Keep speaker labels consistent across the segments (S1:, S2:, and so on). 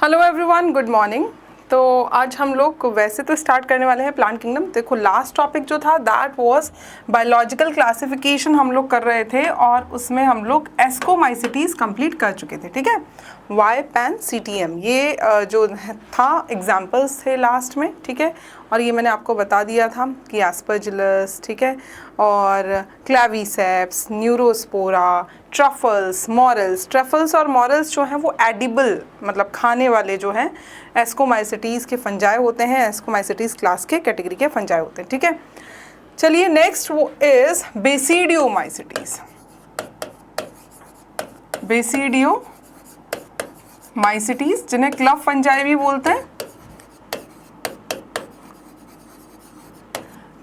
S1: Hello everyone, good morning. तो आज हम लोग वैसे तो स्टार्ट करने वाले हैं प्लांट किंगडम। देखो लास्ट टॉपिक जो था दैट वाज बायोलॉजिकल क्लासिफिकेशन हम लोग कर रहे थे और उसमें हम लोग एस्कोमाइसिटीज कंप्लीट कर चुके थे। ठीक है, वाई पैन CTM ये जो था एग्जाम्पल्स थे लास्ट में। ठीक है, और ये मैंने आपको बता दिया था कि एस्परजिलस, ठीक है, और क्लैविसेप्स, न्यूरोस्पोरा, ट्रफल्स, मॉरल्स। ट्रफल्स और मॉरल्स जो हैं वो एडिबल मतलब खाने वाले जो हैं एस्कोमाइसिटीज़ के फंजाई होते हैं, एस्कोमाइसिटीज़ क्लास के कैटेगरी के फंजाई होते हैं। ठीक है, चलिए नेक्स्ट वो इज बेसिडियोमाइसिटीज़। बेसिडियोमाइसिटीज़ जिन्हें क्लब फंजाई भी बोलते हैं,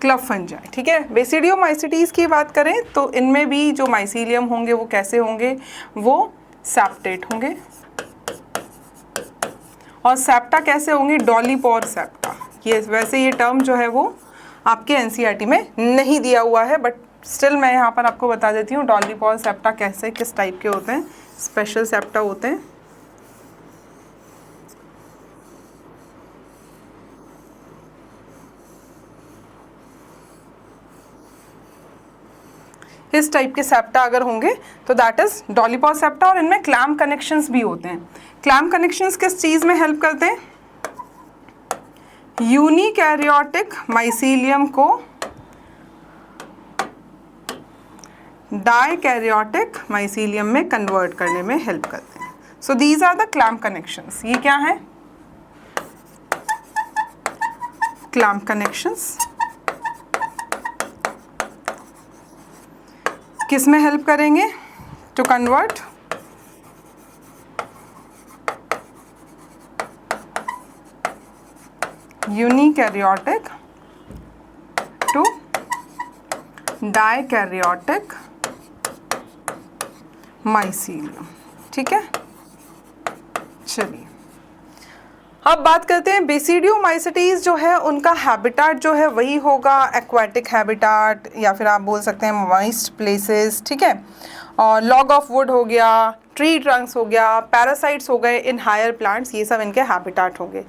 S1: क्लब फंजाई। ठीक है, बेसिडियोमाइसिटीज़ की बात करें तो इनमें भी जो माइसीलियम होंगे वो कैसे होंगे, वो सेप्टेट होंगे। और सेप्टा कैसे होंगे, डॉलीपोर सेप्टा। ये वैसे ये टर्म जो है वो आपके NCERT में नहीं दिया हुआ है, बट स्टिल मैं यहाँ पर आपको बता देती हूँ डॉलीपोर सेप्टा कैसे किस टाइप के होते हैं। स्पेशल सेप्टा होते हैं। इस टाइप के सेप्टा अगर होंगे तो दैट इज डॉलीपोर सेप्टा। और इनमें क्लैम्प कनेक्शंस भी होते हैं। क्लैम्प कनेक्शंस किस चीज़ में हेल्प करते हैं, यूनिकैरियोटिक माइसीलियम को डाइकैरियोटिक माइसीलियम में कन्वर्ट करने में हेल्प करते हैं। So these are the clamp connections. ये क्या है, क्लैम्प कनेक्शंस किस में हेल्प करेंगे, to convert unikaryotic to dikaryotic mycelium. ठीक है, चलिए अब बात करते हैं बेसिडियोमाइसिटीज़ जो है उनका हैबिटाट जो है वही होगा एक्वाटिक हैबिटाट, या फिर आप बोल सकते हैं मॉइस्ट प्लेसेस। ठीक है, और लॉग ऑफ वुड हो गया, ट्री ट्रंक्स हो गया, पैरासाइट्स हो गए इन हायर प्लांट्स, ये सब इनके हैबिटाट होंगे।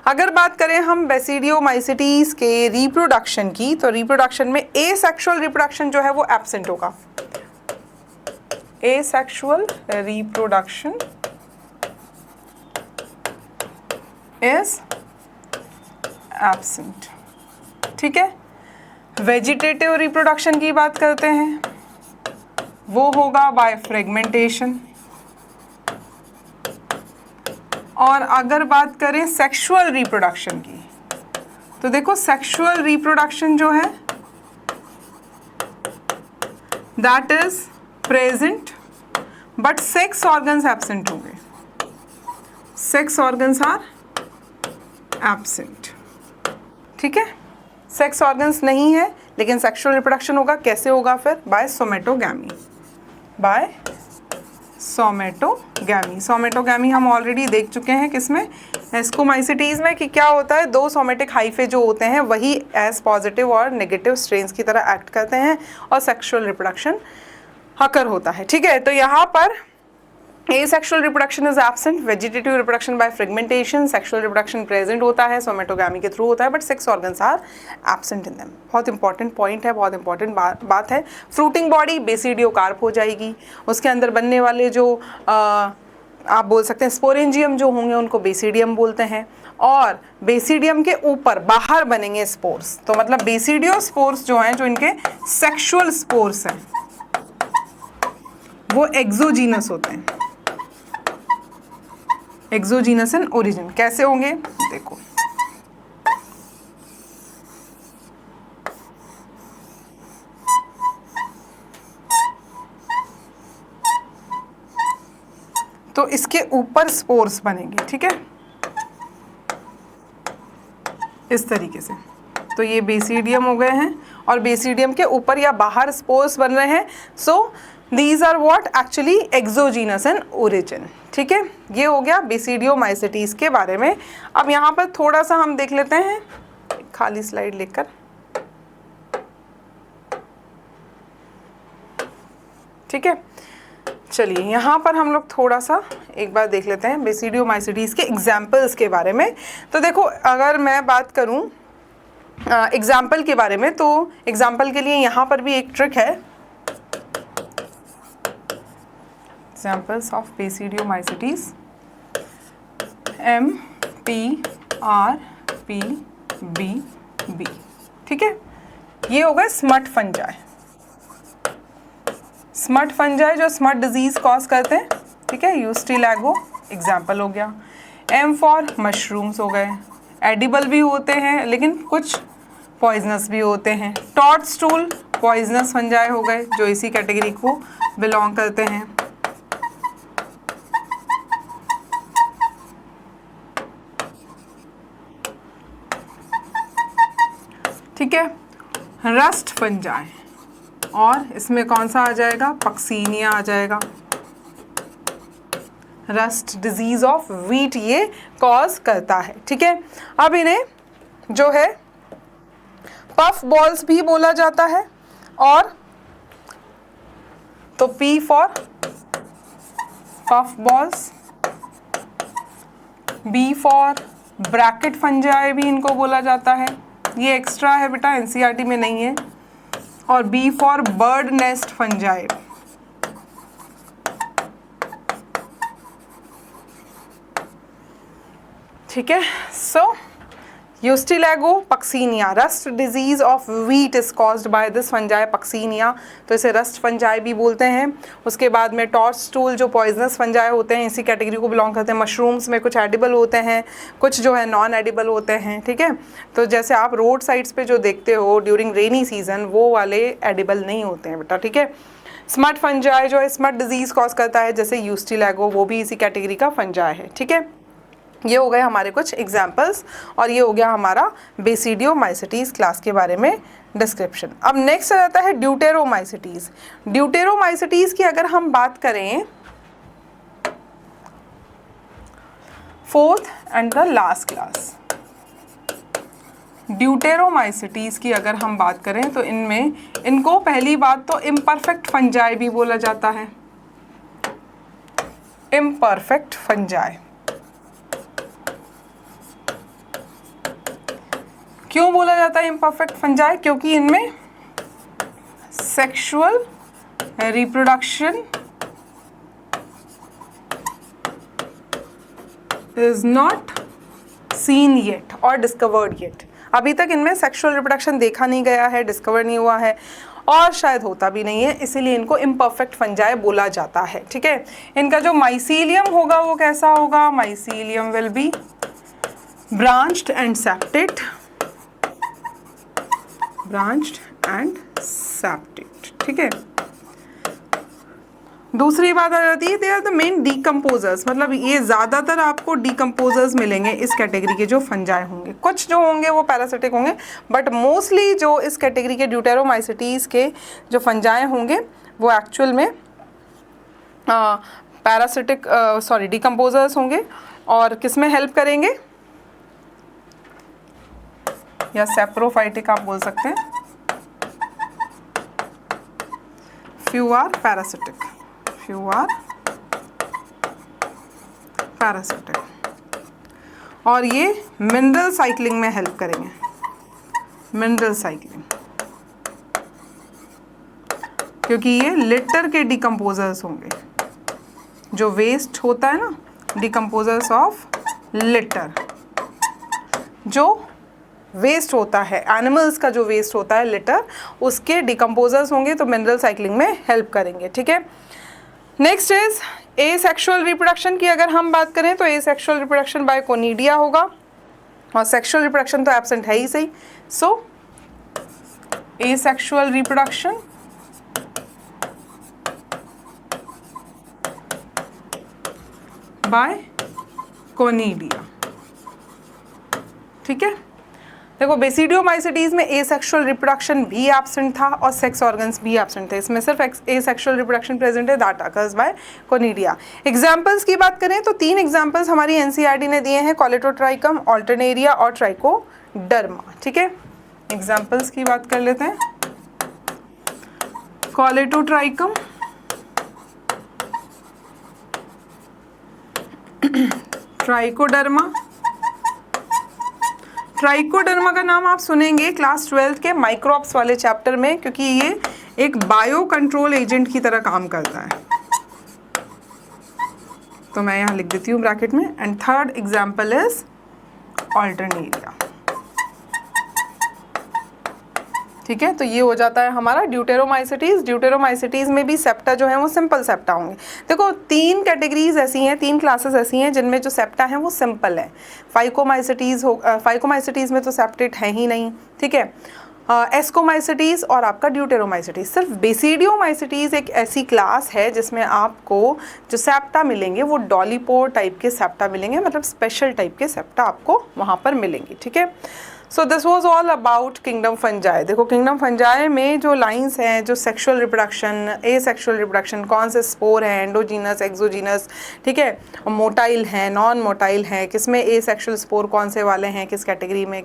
S1: अगर बात करें हम बेसिडियोमाइसिटीज़ के रिप्रोडक्शन की, तो रिप्रोडक्शन में एसेक्सुअल रिप्रोडक्शन जो है वो एब्सेंट होगा। Asexual reproduction is absent. ठीक है, वेजिटेटिव रिप्रोडक्शन की बात करते हैं, वो होगा बाय फ्रेगमेंटेशन। और अगर बात करें सेक्सुअल रिप्रोडक्शन की, तो देखो सेक्सुअल रिप्रोडक्शन जो है that is present but sex organs absent होंगे। Sex organs are absent. ठीक है, सेक्स ऑर्गन्स नहीं है लेकिन सेक्सुअल रिप्रोडक्शन होगा। कैसे होगा फिर, बाय सोमेटोगैमी। बाय सोमेटोगैमी। सोमेटोगैमी हम ऑलरेडी देख चुके हैं किसमें, एस्कोमाइसिटीज़ में, कि क्या होता है, दो सोमेटिक हाइफे जो होते हैं वही एज पॉजिटिव और नेगेटिव स्ट्रेन्स की तरह एक्ट करते हैं और सेक्सुअल रिप्रोडक्शन अकर होता है। ठीक है, तो यहाँ पर asexual reproduction is absent, vegetative reproduction by fragmentation, sexual reproduction present होता है, सोमेटोगैमी के थ्रू होता है, but sex organs are absent in them. बहुत इंपॉर्टेंट पॉइंट है, बहुत इंपॉर्टेंट बात है। फ्रूटिंग बॉडी बेसिडियोकार्प हो जाएगी। उसके अंदर बनने वाले जो आप बोल सकते हैं स्पोरेंजियम जो होंगे उनको बेसिडियम बोलते हैं। और बेसिडियम के ऊपर बाहर बनेंगे स्पोर्स। तो मतलब बेसिडियो स्पोर्स जो हैं, जो इनके सेक्सुअल स्पोर्स हैं, वो एक्सोजीनस होते हैं। Exogenous in origin. कैसे होंगे, देखो तो इसके ऊपर स्पोर्स बनेंगे। ठीक है, इस तरीके से। तो ये बेसिडियम हो गए हैं और बेसिडियम के ऊपर या बाहर स्पोर्स बन रहे हैं। So these are what actually exogenous in origin. ठीक है, ये हो गया बेसिडियोमाइसिटीज़ के बारे में। अब यहाँ पर थोड़ा सा हम देख लेते हैं, खाली स्लाइड लेकर। ठीक है, चलिए यहाँ पर हम लोग थोड़ा सा एक बार देख लेते हैं बेसिडियोमाइसीटीज़ के एग्जाम्पल्स के बारे में। तो देखो, अगर मैं बात करूँ एग्जाम्पल के बारे में, तो एग्जाम्पल के लिए यहाँ पर भी एक ट्रिक है। एग्जाम्पल्स ऑफ बेसिडियोमाइसीटीज़, MPRPB, ठीक है। ये हो गए स्मट फंजाई। स्मट फंजाई जो स्मट डिजीज कॉज करते हैं, ठीक है। यूस्टिलैगो एग्जाम्पल हो गया। M फॉर मशरूम्स हो गए, एडिबल भी होते हैं लेकिन कुछ पॉइजनस भी होते हैं। टॉडस्टूल पॉइजनस फंजाई हो गए जो इसी कैटेगरी को बिलोंग करते हैं। ठीक है। रस्ट फंजाई, और इसमें कौन सा आ जाएगा, पक्सीनिया आ जाएगा। रस्ट डिजीज ऑफ व्हीट ये कॉज करता है, ठीक है। अब इन्हें जो है पफ बॉल्स भी बोला जाता है, और तो P for puff balls, B for bracket fungi भी इनको बोला जाता है। ये एक्स्ट्रा है बेटा, NCERT में नहीं है। और B for bird nest fungi. ठीक है। So Ustilago Puccinia, rust disease of wheat is caused by this fungi Puccinia, तो इसे रस्ट फंजाई भी बोलते हैं। उसके बाद में टॉडस्टूल जो पॉइजनस फंजाई होते हैं इसी कैटेगरी को बिलोंग करते हैं। मशरूम्स में कुछ एडिबल होते हैं, कुछ जो है नॉन एडिबल होते हैं, ठीक है। तो जैसे आप रोड साइड्स पे जो देखते हो ड्यूरिंग रेनी सीजन, वो वाले एडिबल नहीं होते हैं बेटा, ठीक है। स्मट फंजाई जो है स्मट डिजीज कॉज करता है, जैसे यूस्टिलैगो, वो भी इसी कैटेगरी का फंजाई है, ठीक है। ये हो गए हमारे कुछ एग्जाम्पल्स, और ये हो गया हमारा बेसिडियोमाइसीटीज़ क्लास के बारे में डिस्क्रिप्शन। अब नेक्स्ट आ जाता है ड्यूटेरोमाइसीटीज़। ड्यूटेरोमाइसीटीज़ की अगर हम बात करें, fourth and the last class, deuteromycetes की अगर हम बात करें तो इनमें इनको पहली बात तो इम्परफेक्ट फंजाई भी बोला जाता है। इम्परफेक्ट फंजाई क्यों बोला जाता है इम्परफेक्ट फंजाई? क्योंकि इनमें sexual reproduction is not seen yet और डिस्कवर्ड येट। अभी तक इनमें सेक्सुअल रिप्रोडक्शन देखा नहीं गया है, डिस्कवर नहीं हुआ है, और शायद होता भी नहीं है, इसीलिए इनको इम्परफेक्ट फंजाई बोला जाता है, ठीक है। इनका जो माइसीलियम होगा वो कैसा होगा? Mycelium will be branched and septate, branched and septate, ठीक है। दूसरी बात आ जाती है, they are the main decomposers, मतलब ये ज़्यादातर आपको डीकम्पोजर्स मिलेंगे इस कैटेगरी के जो फंजाई होंगे। कुछ जो होंगे वो पैरासिटिक होंगे, बट मोस्टली जो इस कैटेगरी के ड्यूटेरोमाइसीटीज़ के जो फंजाई होंगे वो एक्चुअल में पैरासिटिक डीकम्पोजर्स होंगे। और किस में हेल्प करेंगे, या सेप्रोफाइटिक आप बोल सकते हैं। Few are parasitic, few are parasitic, और ये मिनरल साइक्लिंग में हेल्प करेंगे। मिनरल साइक्लिंग, क्योंकि ये लिटर के डिकम्पोजर्स होंगे। जो वेस्ट होता है ना, डिकम्पोजर्स ऑफ लिटर, जो वेस्ट होता है एनिमल्स का, जो वेस्ट होता है लिटर, उसके डिकम्पोजर्स होंगे, तो मिनरल साइक्लिंग में हेल्प करेंगे, ठीक है। नेक्स्ट इज एसेक्सुअल रिप्रोडक्शन की अगर हम बात करें तो एसेक्सुअल रिप्रोडक्शन बाय कोनिडिया होगा, और सेक्सुअल रिप्रोडक्शन तो एब्सेंट है ही सही। सो एसेक्सुअल रिप्रोडक्शन बाय कोनिडिया, ठीक है। देखो बेसिडियोमाइसीटीज़ में एसेक्सुअल रिप्रोडक्शन भी एब्सेंट था और सेक्स ऑर्गन्स भी एब्सेंट थे। इसमें सिर्फ एसेक्सुअल रिप्रोडक्शन प्रेजेंट है, that occurs by conidia. Examples की बात करें तो 3 एग्जांपल्स हमारी एनसीईआरटी ने दिए हैं, कॉलेटोट्राइकम, ऑल्टरनेरिया और ट्राइकोडर्मा, ठीक है। एग्जांपल्स की बात कर लेते हैं। कॉलेटोट्राइकम, ट्राइकोडर्मा। ट्राइकोडर्मा का नाम आप सुनेंगे क्लास 12 के माइक्रोब्स वाले चैप्टर में, क्योंकि ये एक बायो कंट्रोल एजेंट की तरह काम करता है। तो मैं यहाँ लिख देती हूँ ब्रैकेट में। And third example is Alternaria. ठीक है, तो ये हो जाता है हमारा ड्यूटेरोमाइसिटीज। ड्यूटेरोमाइसिटीज में भी सेप्टा जो है वो सिंपल सेप्टा होंगे। देखो 3 कैटेगरीज ऐसी हैं, 3 क्लासेस ऐसी हैं जिनमें जो सेप्टा हैं वो सिंपल है। फाइकोमाइसिटीज में तो सेप्टेट है ही नहीं। ठीक है, एस्कोमाइसिटीज और आपका ड्यूटेरोमाइसिटीज। सिर्फ बेसिडियोमाइसिटीज एक ऐसी क्लास है जिसमें आपको जो सेप्टा मिलेंगे वो डॉलीपोर टाइप के सेप्टा मिलेंगे, मतलब स्पेशल टाइप के सेप्टा आपको वहाँ पर मिलेंगे। ठीक है, so this was all about kingdom fungi. देखो किंगडम फंजाई में जो लाइंस हैं, जो सेक्सुअल रिप्रोडक्शन, एसेक्सुअल रिप्रोडक्शन, कौन से स्पोर हैं, एंडोजीनस, एक्सोजीनस, ठीक है, मोटाइल हैं, नॉन मोटाइल हैं, किस में एसेक्सुअल स्पोर कौन से वाले हैं, किस कैटेगरी में,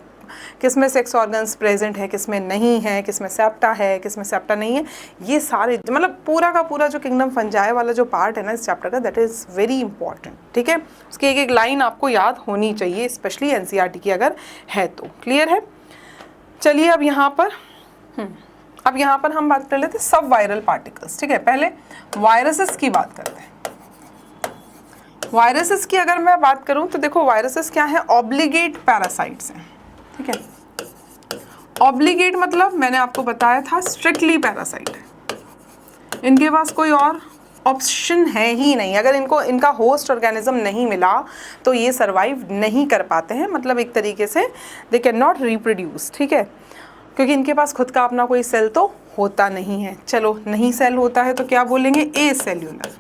S1: किस में सेक्स ऑर्गन्स प्रेजेंट है, किस में नहीं है, किस में सेप्टा है, किस में सेप्टा नहीं है, ये सारे मतलब पूरा का पूरा जो किंगडम फंजाई वाला जो पार्ट है ना इस चैप्टर का, दैट इज़ वेरी इंपॉर्टेंट। ठीक है, उसकी एक एक लाइन आपको याद होनी चाहिए, स्पेशली एनसीईआरटी की अगर है तो। क्लियर है? चलिए अब यहाँ पर हम बात कर लेते हैं सब वायरल पार्टिकल्स। ठीक है, पहले वायरसेस की बात करते हैं। वायरसेस की अगर मैं बात करूँ तो देखो वायरसेस क्या है, ऑब्लिगेट पैरासाइट्स हैं। ठीक है, ऑब्लिगेट मतलब मैंने आपको बताया था स्ट्रिक्टली पैरासाइट है, इनके पास कोई और ऑप्शन है ही नहीं। अगर इनका होस्ट ऑर्गेनिज्म नहीं मिला तो ये सरवाइव नहीं कर पाते हैं, मतलब एक तरीके से दे कैन नॉट रिप्रोड्यूस। ठीक है, क्योंकि इनके पास खुद का अपना कोई सेल तो होता नहीं है। चलो नहीं सेल होता है तो क्या बोलेंगे, ए सेल्यूलर।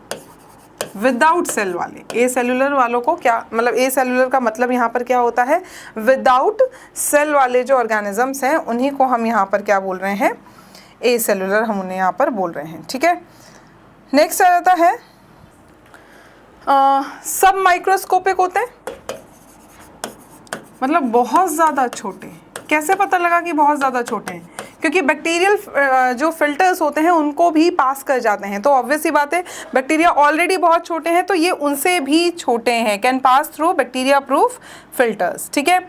S1: विदाउट सेल वाले, ए सेल्यूलर वालों को क्या मतलब, ए सेल्यूलर का मतलब यहाँ पर क्या होता है, विदाउट सेल वाले जो ऑर्गेनिजम्स हैं उन्हीं को हम यहाँ पर क्या बोल रहे हैं, ए सेल्यूलर हम उन्हें यहाँ पर बोल रहे हैं। ठीक है, नेक्स्ट आ जाता है सब माइक्रोस्कोपिक होते हैं, मतलब बहुत ज़्यादा छोटे। कैसे पता लगा कि बहुत ज़्यादा छोटे हैं, क्योंकि बैक्टीरियल जो फिल्टर्स होते हैं उनको भी पास कर जाते हैं, तो ऑब्वियस सी बात है बैक्टीरिया ऑलरेडी बहुत छोटे हैं तो ये उनसे भी छोटे हैं, can pass through bacteria proof filters. ठीक है,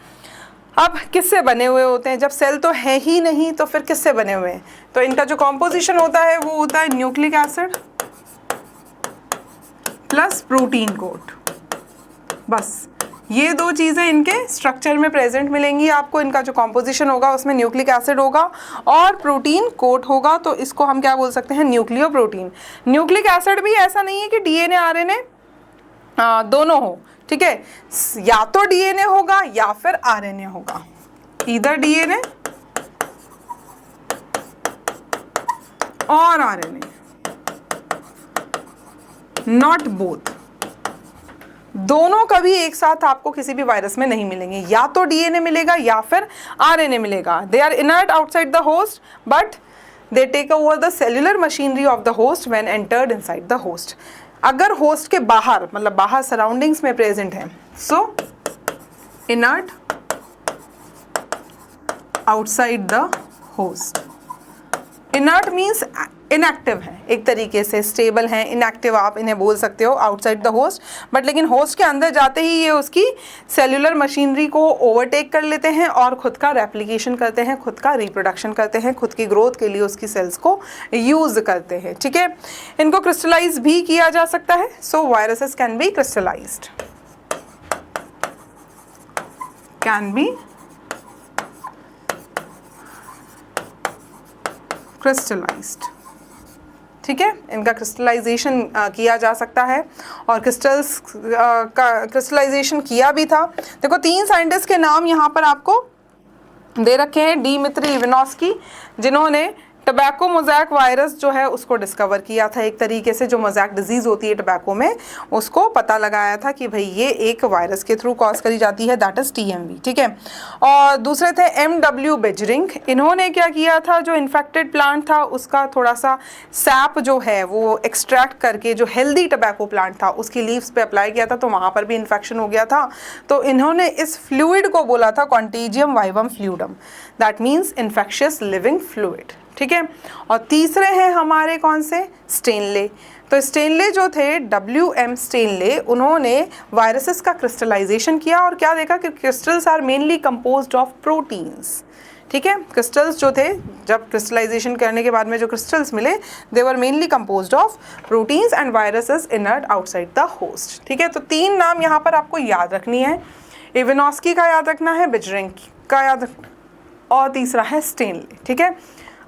S1: अब किससे बने हुए होते हैं, जब सेल तो है ही नहीं तो फिर किससे बने हुए हैं, तो इनका जो कॉम्पोजिशन होता है वो होता है nucleic acid plus protein coat. बस ये 2 चीज़ें इनके स्ट्रक्चर में प्रेजेंट मिलेंगी आपको। इनका जो कॉम्पोजिशन होगा उसमें न्यूक्लिक एसिड होगा और प्रोटीन कोट होगा, तो इसको हम क्या बोल सकते हैं, न्यूक्लियो प्रोटीन। न्यूक्लिक एसिड भी ऐसा नहीं है कि डीएनए आरएनए दोनों हो। ठीक है, या तो डीएनए होगा या फिर आरएनए होगा, इधर डीएनए और आरएनए, नॉट बोथ। दोनों कभी एक साथ आपको किसी भी वायरस में नहीं मिलेंगे, या तो डीएनए मिलेगा या फिर आरएनए मिलेगा। They are inert outside the host but they take over the cellular machinery of the host when entered inside the host. अगर होस्ट के बाहर मतलब बाहर सराउंडिंग्स में प्रेजेंट है, so inert outside the host. Inert means inactive है, एक तरीके से स्टेबल हैं, इनएक्टिव आप इन्हें बोल सकते हो आउटसाइड द होस्ट, बट लेकिन होस्ट के अंदर जाते ही ये उसकी सेल्यूलर मशीनरी को ओवरटेक कर लेते हैं और खुद का रेप्लिकेशन करते हैं, खुद का रिप्रोडक्शन करते हैं, खुद की ग्रोथ के लिए उसकी सेल्स को यूज़ करते हैं। ठीक है, इनको क्रिस्टलाइज भी किया जा सकता है, सो viruses can be crystallised, can be crystallised. ठीक है, इनका क्रिस्टलाइजेशन किया जा सकता है और क्रिस्टल्स का क्रिस्टलाइजेशन किया भी था। देखो 3 साइंटिस्ट के नाम यहाँ पर आपको दे रखे हैं, डिमित्री इवानोस्की, जिन्होंने टबैको मोज़ैक वायरस जो है उसको डिस्कवर किया था। एक तरीके से जो मोज़ैक डिजीज़ होती है टबैको में, उसको पता लगाया था कि भाई ये एक वायरस के थ्रू कॉज करी जाती है, दैट इज़ TMV। ठीक है, और दूसरे थे MW बेजरिंग। इन्होंने क्या किया था, जो इन्फेक्टेड प्लांट था उसका थोड़ा सा सैप जो है वो एक्सट्रैक्ट करके जो हेल्दी टबैको प्लांट था उसकी लीव्स पे अप्लाई किया था, तो वहाँ पर भी इन्फेक्शन हो गया था। तो इन्होंने इस फ्लूइड को बोला था contagium vivum fluidum, that means infectious living fluid. ठीक है, और तीसरे हैं हमारे कौन से, स्टेनले। तो स्टेनले जो थे, WM स्टेनले, उन्होंने वायरसेस का क्रिस्टलाइजेशन किया और क्या देखा कि crystals are mainly composed of proteins. ठीक है, क्रिस्टल्स जो थे, जब क्रिस्टलाइजेशन करने के बाद में जो क्रिस्टल्स मिले, they were mainly composed of proteins and viruses inert outside the host. ठीक है, तो 3 नाम यहाँ पर आपको याद रखनी है। इवानोस्की का याद रखना है, बिजरिंग का याद रखना, और तीसरा है स्टेनले। ठीक है,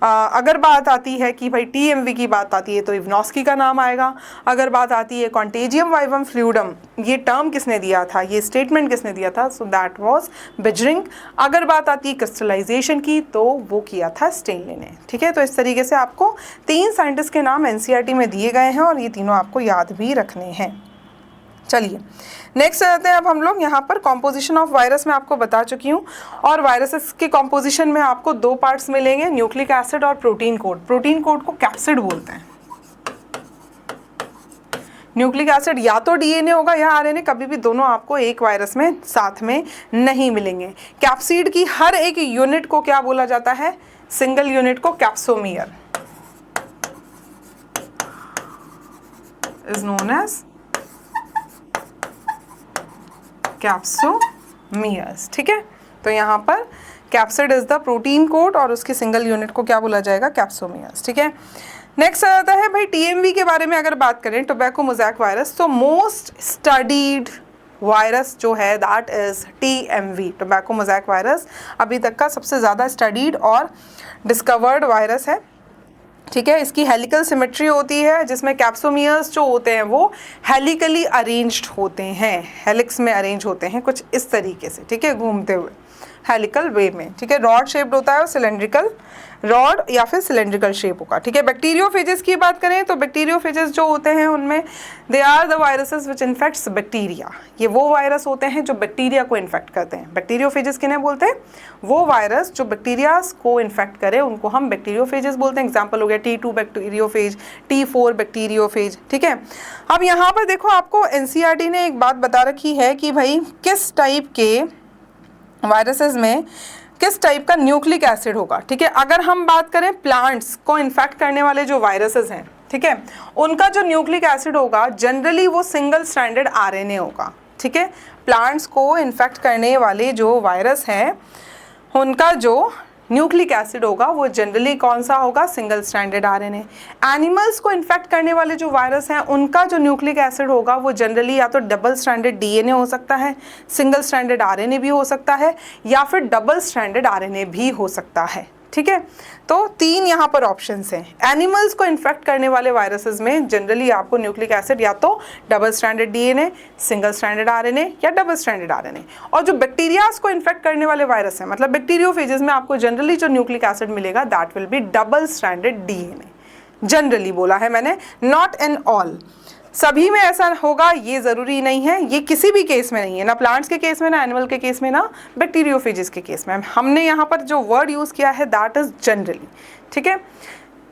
S1: अगर बात आती है कि भाई TMV की बात आती है तो इवानोस्की का नाम आएगा। अगर बात आती है कॉन्टेजियम वाइवम फ्लूइडम, ये टर्म किसने दिया था, ये स्टेटमेंट किसने दिया था, सो दैट वाज बिजरिंग। अगर बात आती है क्रिस्टलाइजेशन की तो वो किया था स्टेनले ने। ठीक है, तो इस तरीके से आपको 3 साइंटिस्ट के नाम NCERT में दिए गए हैं और ये तीनों आपको याद भी रखने हैं। चलिए नेक्स्ट आते हैं अब हम लोग यहाँ पर कॉम्पोजिशन ऑफ वायरस में आपको बता चुकी हूँ, और वायरसेस के कॉम्पोजिशन में आपको 2 पार्ट्स मिलेंगे, न्यूक्लिक एसिड और प्रोटीन कोड। प्रोटीन कोड को कैप्सिड बोलते हैं। न्यूक्लिक एसिड या तो DNA होगा या RNA, कभी भी दोनों आपको एक वायरस में साथ में नहीं मिलेंगे। कैप्सिड की हर एक यूनिट को क्या बोला जाता है, सिंगल यूनिट को capsomere is known as capsomeres. ठीक है, तो यहाँ पर capsid is the protein code और उसकी सिंगल यूनिट को क्या बोला जाएगा, कैप्सोमियर्स। ठीक है, नेक्स्ट आता है भाई TMV के बारे में अगर बात करें, टोबैको मोज़ैक वायरस, तो मोस्ट स्टडीड वायरस जो है that is TMV, tobacco mosaic virus अभी तक का सबसे ज़्यादा स्टडीड और डिस्कवर्ड वायरस है। ठीक है, इसकी हेलिकल सिमेट्री होती है जिसमें कैप्सोमियर्स जो होते हैं वो हेलिकली अरेंज्ड होते हैं, हेलिक्स में अरेंज होते हैं कुछ इस तरीके से। ठीक है, घूमते हुए हेलिकल वे में। ठीक है, रॉड शेप्ड होता है और सिलेंड्रिकल रॉड या फिर सिलेंड्रिकल शेप होगा। ठीक है, बैक्टीरियोफेजेस की बात करें तो बैक्टीरियोफेजेस जो होते हैं उनमें they are the viruses which infects bacteria. ये वो वायरस होते हैं जो बैक्टीरिया को इन्फेक्ट करते हैं। बैक्टीरियोफेजेस किन्हें बोलते हैं, वो वायरस जो बैक्टीरिया को इन्फेक्ट करे उनको हम बैक्टीरियोफेजेस बोलते हैं। एग्जाम्पल हो गया T2 बैक्टीरियोफेज, T4 बैक्टीरियोफेज। ठीक है, अब यहाँ पर देखो आपको NCERT ने एक बात बता रखी है कि भाई किस टाइप के वायरसेस में किस टाइप का न्यूक्लिक एसिड होगा। ठीक है, अगर हम बात करें प्लांट्स को इन्फेक्ट करने वाले जो वायरसेस हैं, ठीक है, उनका जो न्यूक्लिक एसिड होगा जनरली वो सिंगल स्ट्रैंडेड RNA होगा। ठीक है, प्लांट्स को इन्फेक्ट करने वाले जो वायरस हैं उनका जो न्यूक्लिक एसिड होगा वो जनरली कौन सा होगा, सिंगल स्ट्रैंडेड RNA। एनिमल्स को इन्फेक्ट करने वाले जो वायरस हैं उनका जो न्यूक्लिक एसिड होगा वो जनरली या तो डबल स्ट्रैंडेड DNA हो सकता है, सिंगल स्ट्रैंडेड RNA भी हो सकता है, या फिर डबल स्ट्रैंडेड RNA भी हो सकता है। ठीक है, तो 3 यहाँ पर ऑप्शंस हैं। एनिमल्स को इन्फेक्ट करने वाले वायरसेस में जनरली आपको न्यूक्लिक एसिड या तो double stranded DNA, single stranded RNA या डबल स्ट्रैंडेड RNA। और जो बैक्टीरियाज को इन्फेक्ट करने वाले वायरस हैं, मतलब बैक्टीरियोफेजेस में आपको जनरली जो न्यूक्लिक एसिड मिलेगा that will be double stranded DNA। Generally बोला है मैंने, नॉट इन ऑल। सभी में ऐसा होगा ये ज़रूरी नहीं है, ये किसी भी केस में नहीं है, ना प्लांट्स के केस में, ना एनिमल के केस में, ना बैक्टीरियोफेजेस के केस में। हमने यहाँ पर जो वर्ड यूज़ किया है दैट इज़ जनरली। ठीक है,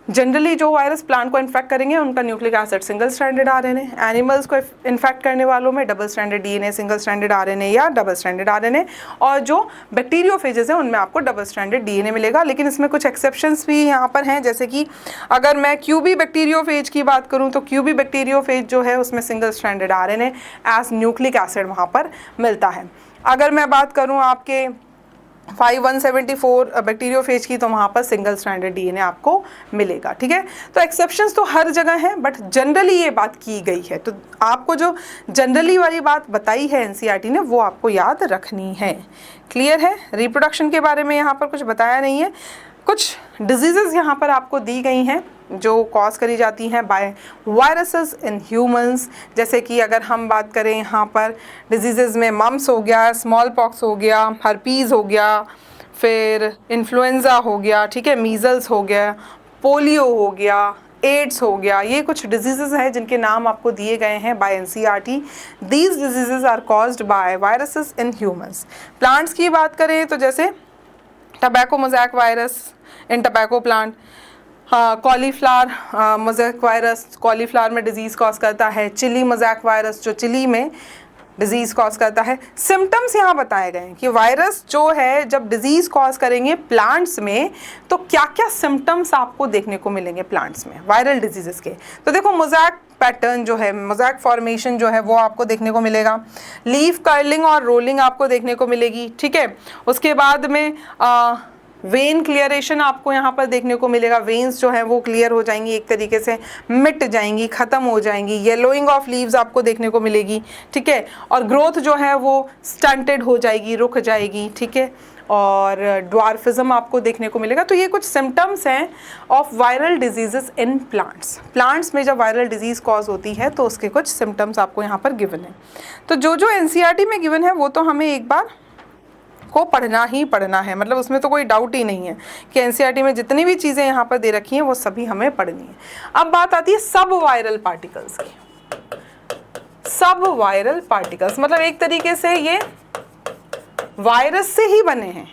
S1: जनरली जो वायरस प्लांट को इन्फेक्ट करेंगे उनका nucleic acid single stranded RNA, animals को इन्फेक्ट करने वालों में double stranded DNA, single stranded RNA या डबल स्ट्रैंडेड RNA, और जो बैक्टीरियोफेजेस हैं उनमें आपको डबल स्ट्रैंडेड DNA मिलेगा। लेकिन इसमें कुछ एक्सेप्शंस भी यहाँ पर हैं, जैसे कि अगर मैं QB बैक्टीरियोफेज की बात करूँ तो QB बैक्टीरियोफेज जो है उसमें single stranded RNA as nucleic acid वहाँ पर मिलता है। अगर मैं बात करूँ आपके 5174 बैक्टीरियोफेज की तो वहाँ पर सिंगल स्ट्रैंडेड DNA आपको मिलेगा। ठीक है, तो एक्सेप्शंस तो हर जगह हैं बट जनरली ये बात की गई है, तो आपको जो जनरली वाली बात बताई है NCERT ने वो आपको याद रखनी है। क्लियर है, रिप्रोडक्शन के बारे में यहाँ पर कुछ बताया नहीं है। कुछ डिजीज़ेज़ यहाँ पर आपको दी गई हैं जो कॉज करी जाती हैं बाय वायरसेस इन ह्यूमंस, जैसे कि अगर हम बात करें यहाँ पर डिजीज़ेज़ में मम्स हो गया, स्मॉल पॉक्स हो गया, हर्पीज़ हो गया, फिर इन्फ्लुएंज़ा हो गया, ठीक है, मीज़ल्स हो गया, पोलियो हो गया, एड्स हो गया। ये कुछ डिजीज़ेज़ हैं जिनके नाम आपको दिए गए हैं by NCERT। These diseases are caused by viruses in humans. Plants की बात करें तो जैसे tobacco mosaic virus in tobacco plant, cauliflower mosaic virus cauliflower में डिजीज़ कॉज करता है, चिली मोज़ैक वायरस जो चिली में डिजीज़ कॉज करता है। सिम्टम्स यहाँ बताए गए हैं कि वायरस जो है जब डिजीज़ कॉज करेंगे प्लांट्स में तो क्या क्या सिम्टम्स आपको देखने को मिलेंगे प्लांट्स में वायरल डिजीज़ेस के। तो देखो मोज़ैक पैटर्न जो है, मोज़ैक फॉर्मेशन जो है वो आपको देखने को मिलेगा। लीफ कर्लिंग और रोलिंग आपको देखने को मिलेगी, ठीक है। उसके बाद में वेन क्लियरेशन आपको यहाँ पर देखने को मिलेगा। वेन्स जो है वो क्लियर हो जाएंगी, एक तरीके से मिट जाएंगी, ख़त्म हो जाएंगी। येलोइंग ऑफ लीव्स आपको देखने को मिलेगी, ठीक है। और ग्रोथ जो है वो स्टंटेड हो जाएगी, रुक जाएगी, ठीक है। और ड्वार्फिज्म आपको देखने को मिलेगा। तो ये कुछ सिम्टम्स हैं of viral diseases in plants. Plants में जब वायरल डिजीज़ कॉज होती है तो उसके कुछ सिम्टम्स आपको यहाँ पर गिवन है। तो जो जो एनसीईआरटी में गिवन है वो तो हमें एक बार को पढ़ना ही पढ़ना है, मतलब उसमें तो कोई डाउट ही नहीं है कि एनसीईआरटी में जितनी भी चीज़ें यहाँ पर दे रखी हैं वो सभी हमें पढ़नी है। अब बात आती है सब वायरल पार्टिकल्स की। सब वायरल पार्टिकल्स मतलब एक तरीके से ये वायरस से ही बने हैं।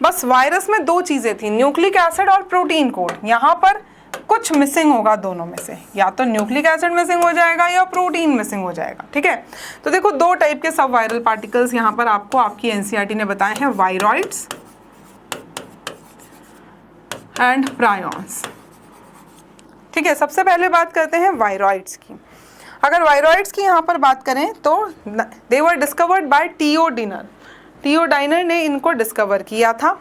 S1: बस वायरस में दो चीज़ें थी, न्यूक्लिक एसिड और प्रोटीन कोड। यहाँ पर कुछ मिसिंग होगा दोनों में से, या तो न्यूक्लिक एसिड मिसिंग हो जाएगा या प्रोटीन मिसिंग हो जाएगा, ठीक है। तो देखो दो टाइप के सब वायरल पार्टिकल्स यहाँ पर आपको आपकी एनसीईआरटी ने बताए हैं, वायरॉइड्स एंड प्रायॉन्स, ठीक है। सबसे पहले बात करते हैं वायरॉइड्स की। अगर वायरॉइड्स की यहाँ पर बात करें तो दे वर डिस्कवर्ड बाय टियोडाइनर। टियोडाइनर ने इनको डिस्कवर किया था।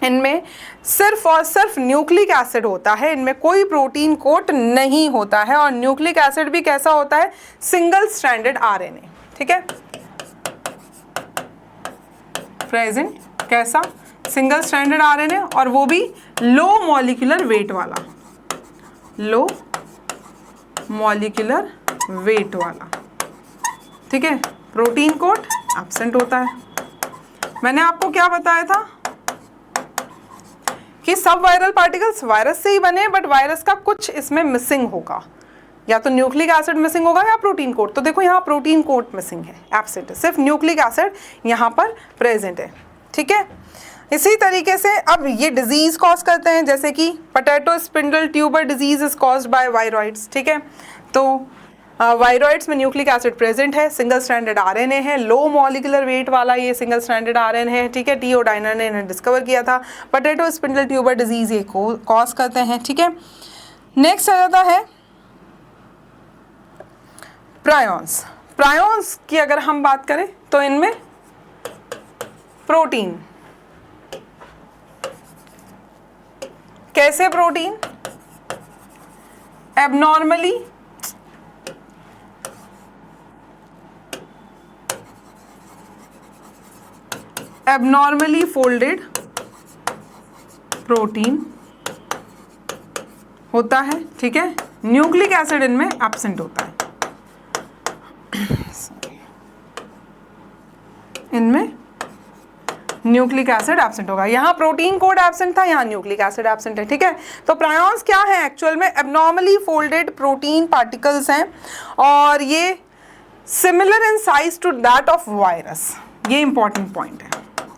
S1: इनमें सिर्फ और सिर्फ न्यूक्लिक एसिड होता है, इनमें कोई प्रोटीन कोट नहीं होता है। और न्यूक्लिक एसिड भी कैसा होता है, सिंगल स्ट्रैंडेड आरएनए, ठीक है। प्रेजेंट कैसा, सिंगल स्ट्रैंडेड आरएनए, और वो भी लो मॉलिक्यूलर वेट वाला, लो मॉलिक्यूलर वेट वाला, ठीक है। प्रोटीन कोट एब्सेंट होता है। मैंने आपको क्या बताया था कि सब वायरल पार्टिकल्स वायरस से ही बने, बट वायरस का कुछ इसमें मिसिंग होगा, या तो न्यूक्लिक एसिड मिसिंग होगा या प्रोटीन कोट। तो देखो यहाँ प्रोटीन कोट मिसिंग है, एब्सेंट है, सिर्फ न्यूक्लिक एसिड यहाँ पर प्रेजेंट है, ठीक है। इसी तरीके से अब ये डिजीज कॉज करते हैं, जैसे कि potato spindle tuber disease is caused bye viroids, ठीक है। तो वायरॉइड्स में न्यूक्लिक एसिड प्रेजेंट है, सिंगल स्ट्रैंडेड आरएनए है, लो मॉलिक्यूलर वेट वाला ये सिंगल स्ट्रैंडेड आरएनए है, ठीक है। टियोडाइनर ने इन्हें डिस्कवर किया था। पोटैटो स्पिंडल ट्यूबर डिजीज ये कॉज करते हैं, ठीक है। नेक्स्ट आ जाता है प्रायॉन्स। प्रायॉन्स की अगर हम बात करें तो इनमें प्रोटीन, कैसे प्रोटीन, एबनॉर्मली फोल्डेड प्रोटीन होता है, ठीक है। न्यूक्लिक एसिड इनमें एब्सेंट होता है, इनमें न्यूक्लिक एसिड एब्सेंट होगा। यहाँ प्रोटीन कोड एब्सेंट था, यहाँ न्यूक्लिक एसिड एब्सेंट है, ठीक है। तो प्रायॉन्स क्या है एक्चुअल में, एबनॉर्मली फोल्डेड प्रोटीन पार्टिकल्स हैं, और ये similar in size to that of virus. ये इंपॉर्टेंट पॉइंट है,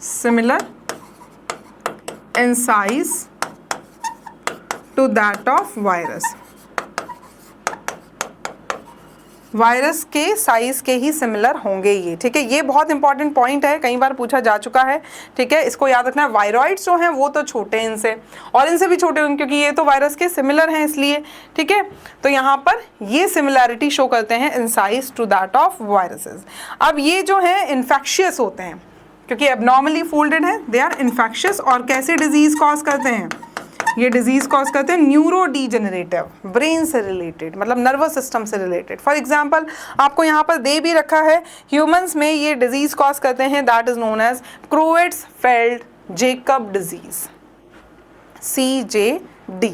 S1: similar in size to that of virus. Virus के साइज के ही सिमिलर होंगे ये, ठीक है। ये बहुत इंपॉर्टेंट पॉइंट है, कई बार पूछा जा चुका है, ठीक है। इसको याद रखना है। वायरॉइड्स जो हैं वो तो छोटे हैं इनसे, और इनसे भी छोटे होंगे क्योंकि ये तो वायरस के सिमिलर हैं इसलिए, ठीक है। तो यहाँ पर ये सिमिलैरिटी शो करते हैं in size to that of viruses. अब ये जो है इन्फेक्शियस होते हैं क्योंकि एबनॉर्मली फोल्डेड है, दे आर इन्फेक्शियस। और कैसे डिजीज कॉज करते हैं, ये डिजीज कॉज करते हैं न्यूरो डीजेनरेटिव, ब्रेन से रिलेटेड, मतलब नर्वस सिस्टम से रिलेटेड। फॉर एग्जांपल आपको यहाँ पर दे भी रखा है, ह्यूमंस में ये डिजीज कॉज करते हैं, that is known as Creutzfeldt Jakob disease, CJD,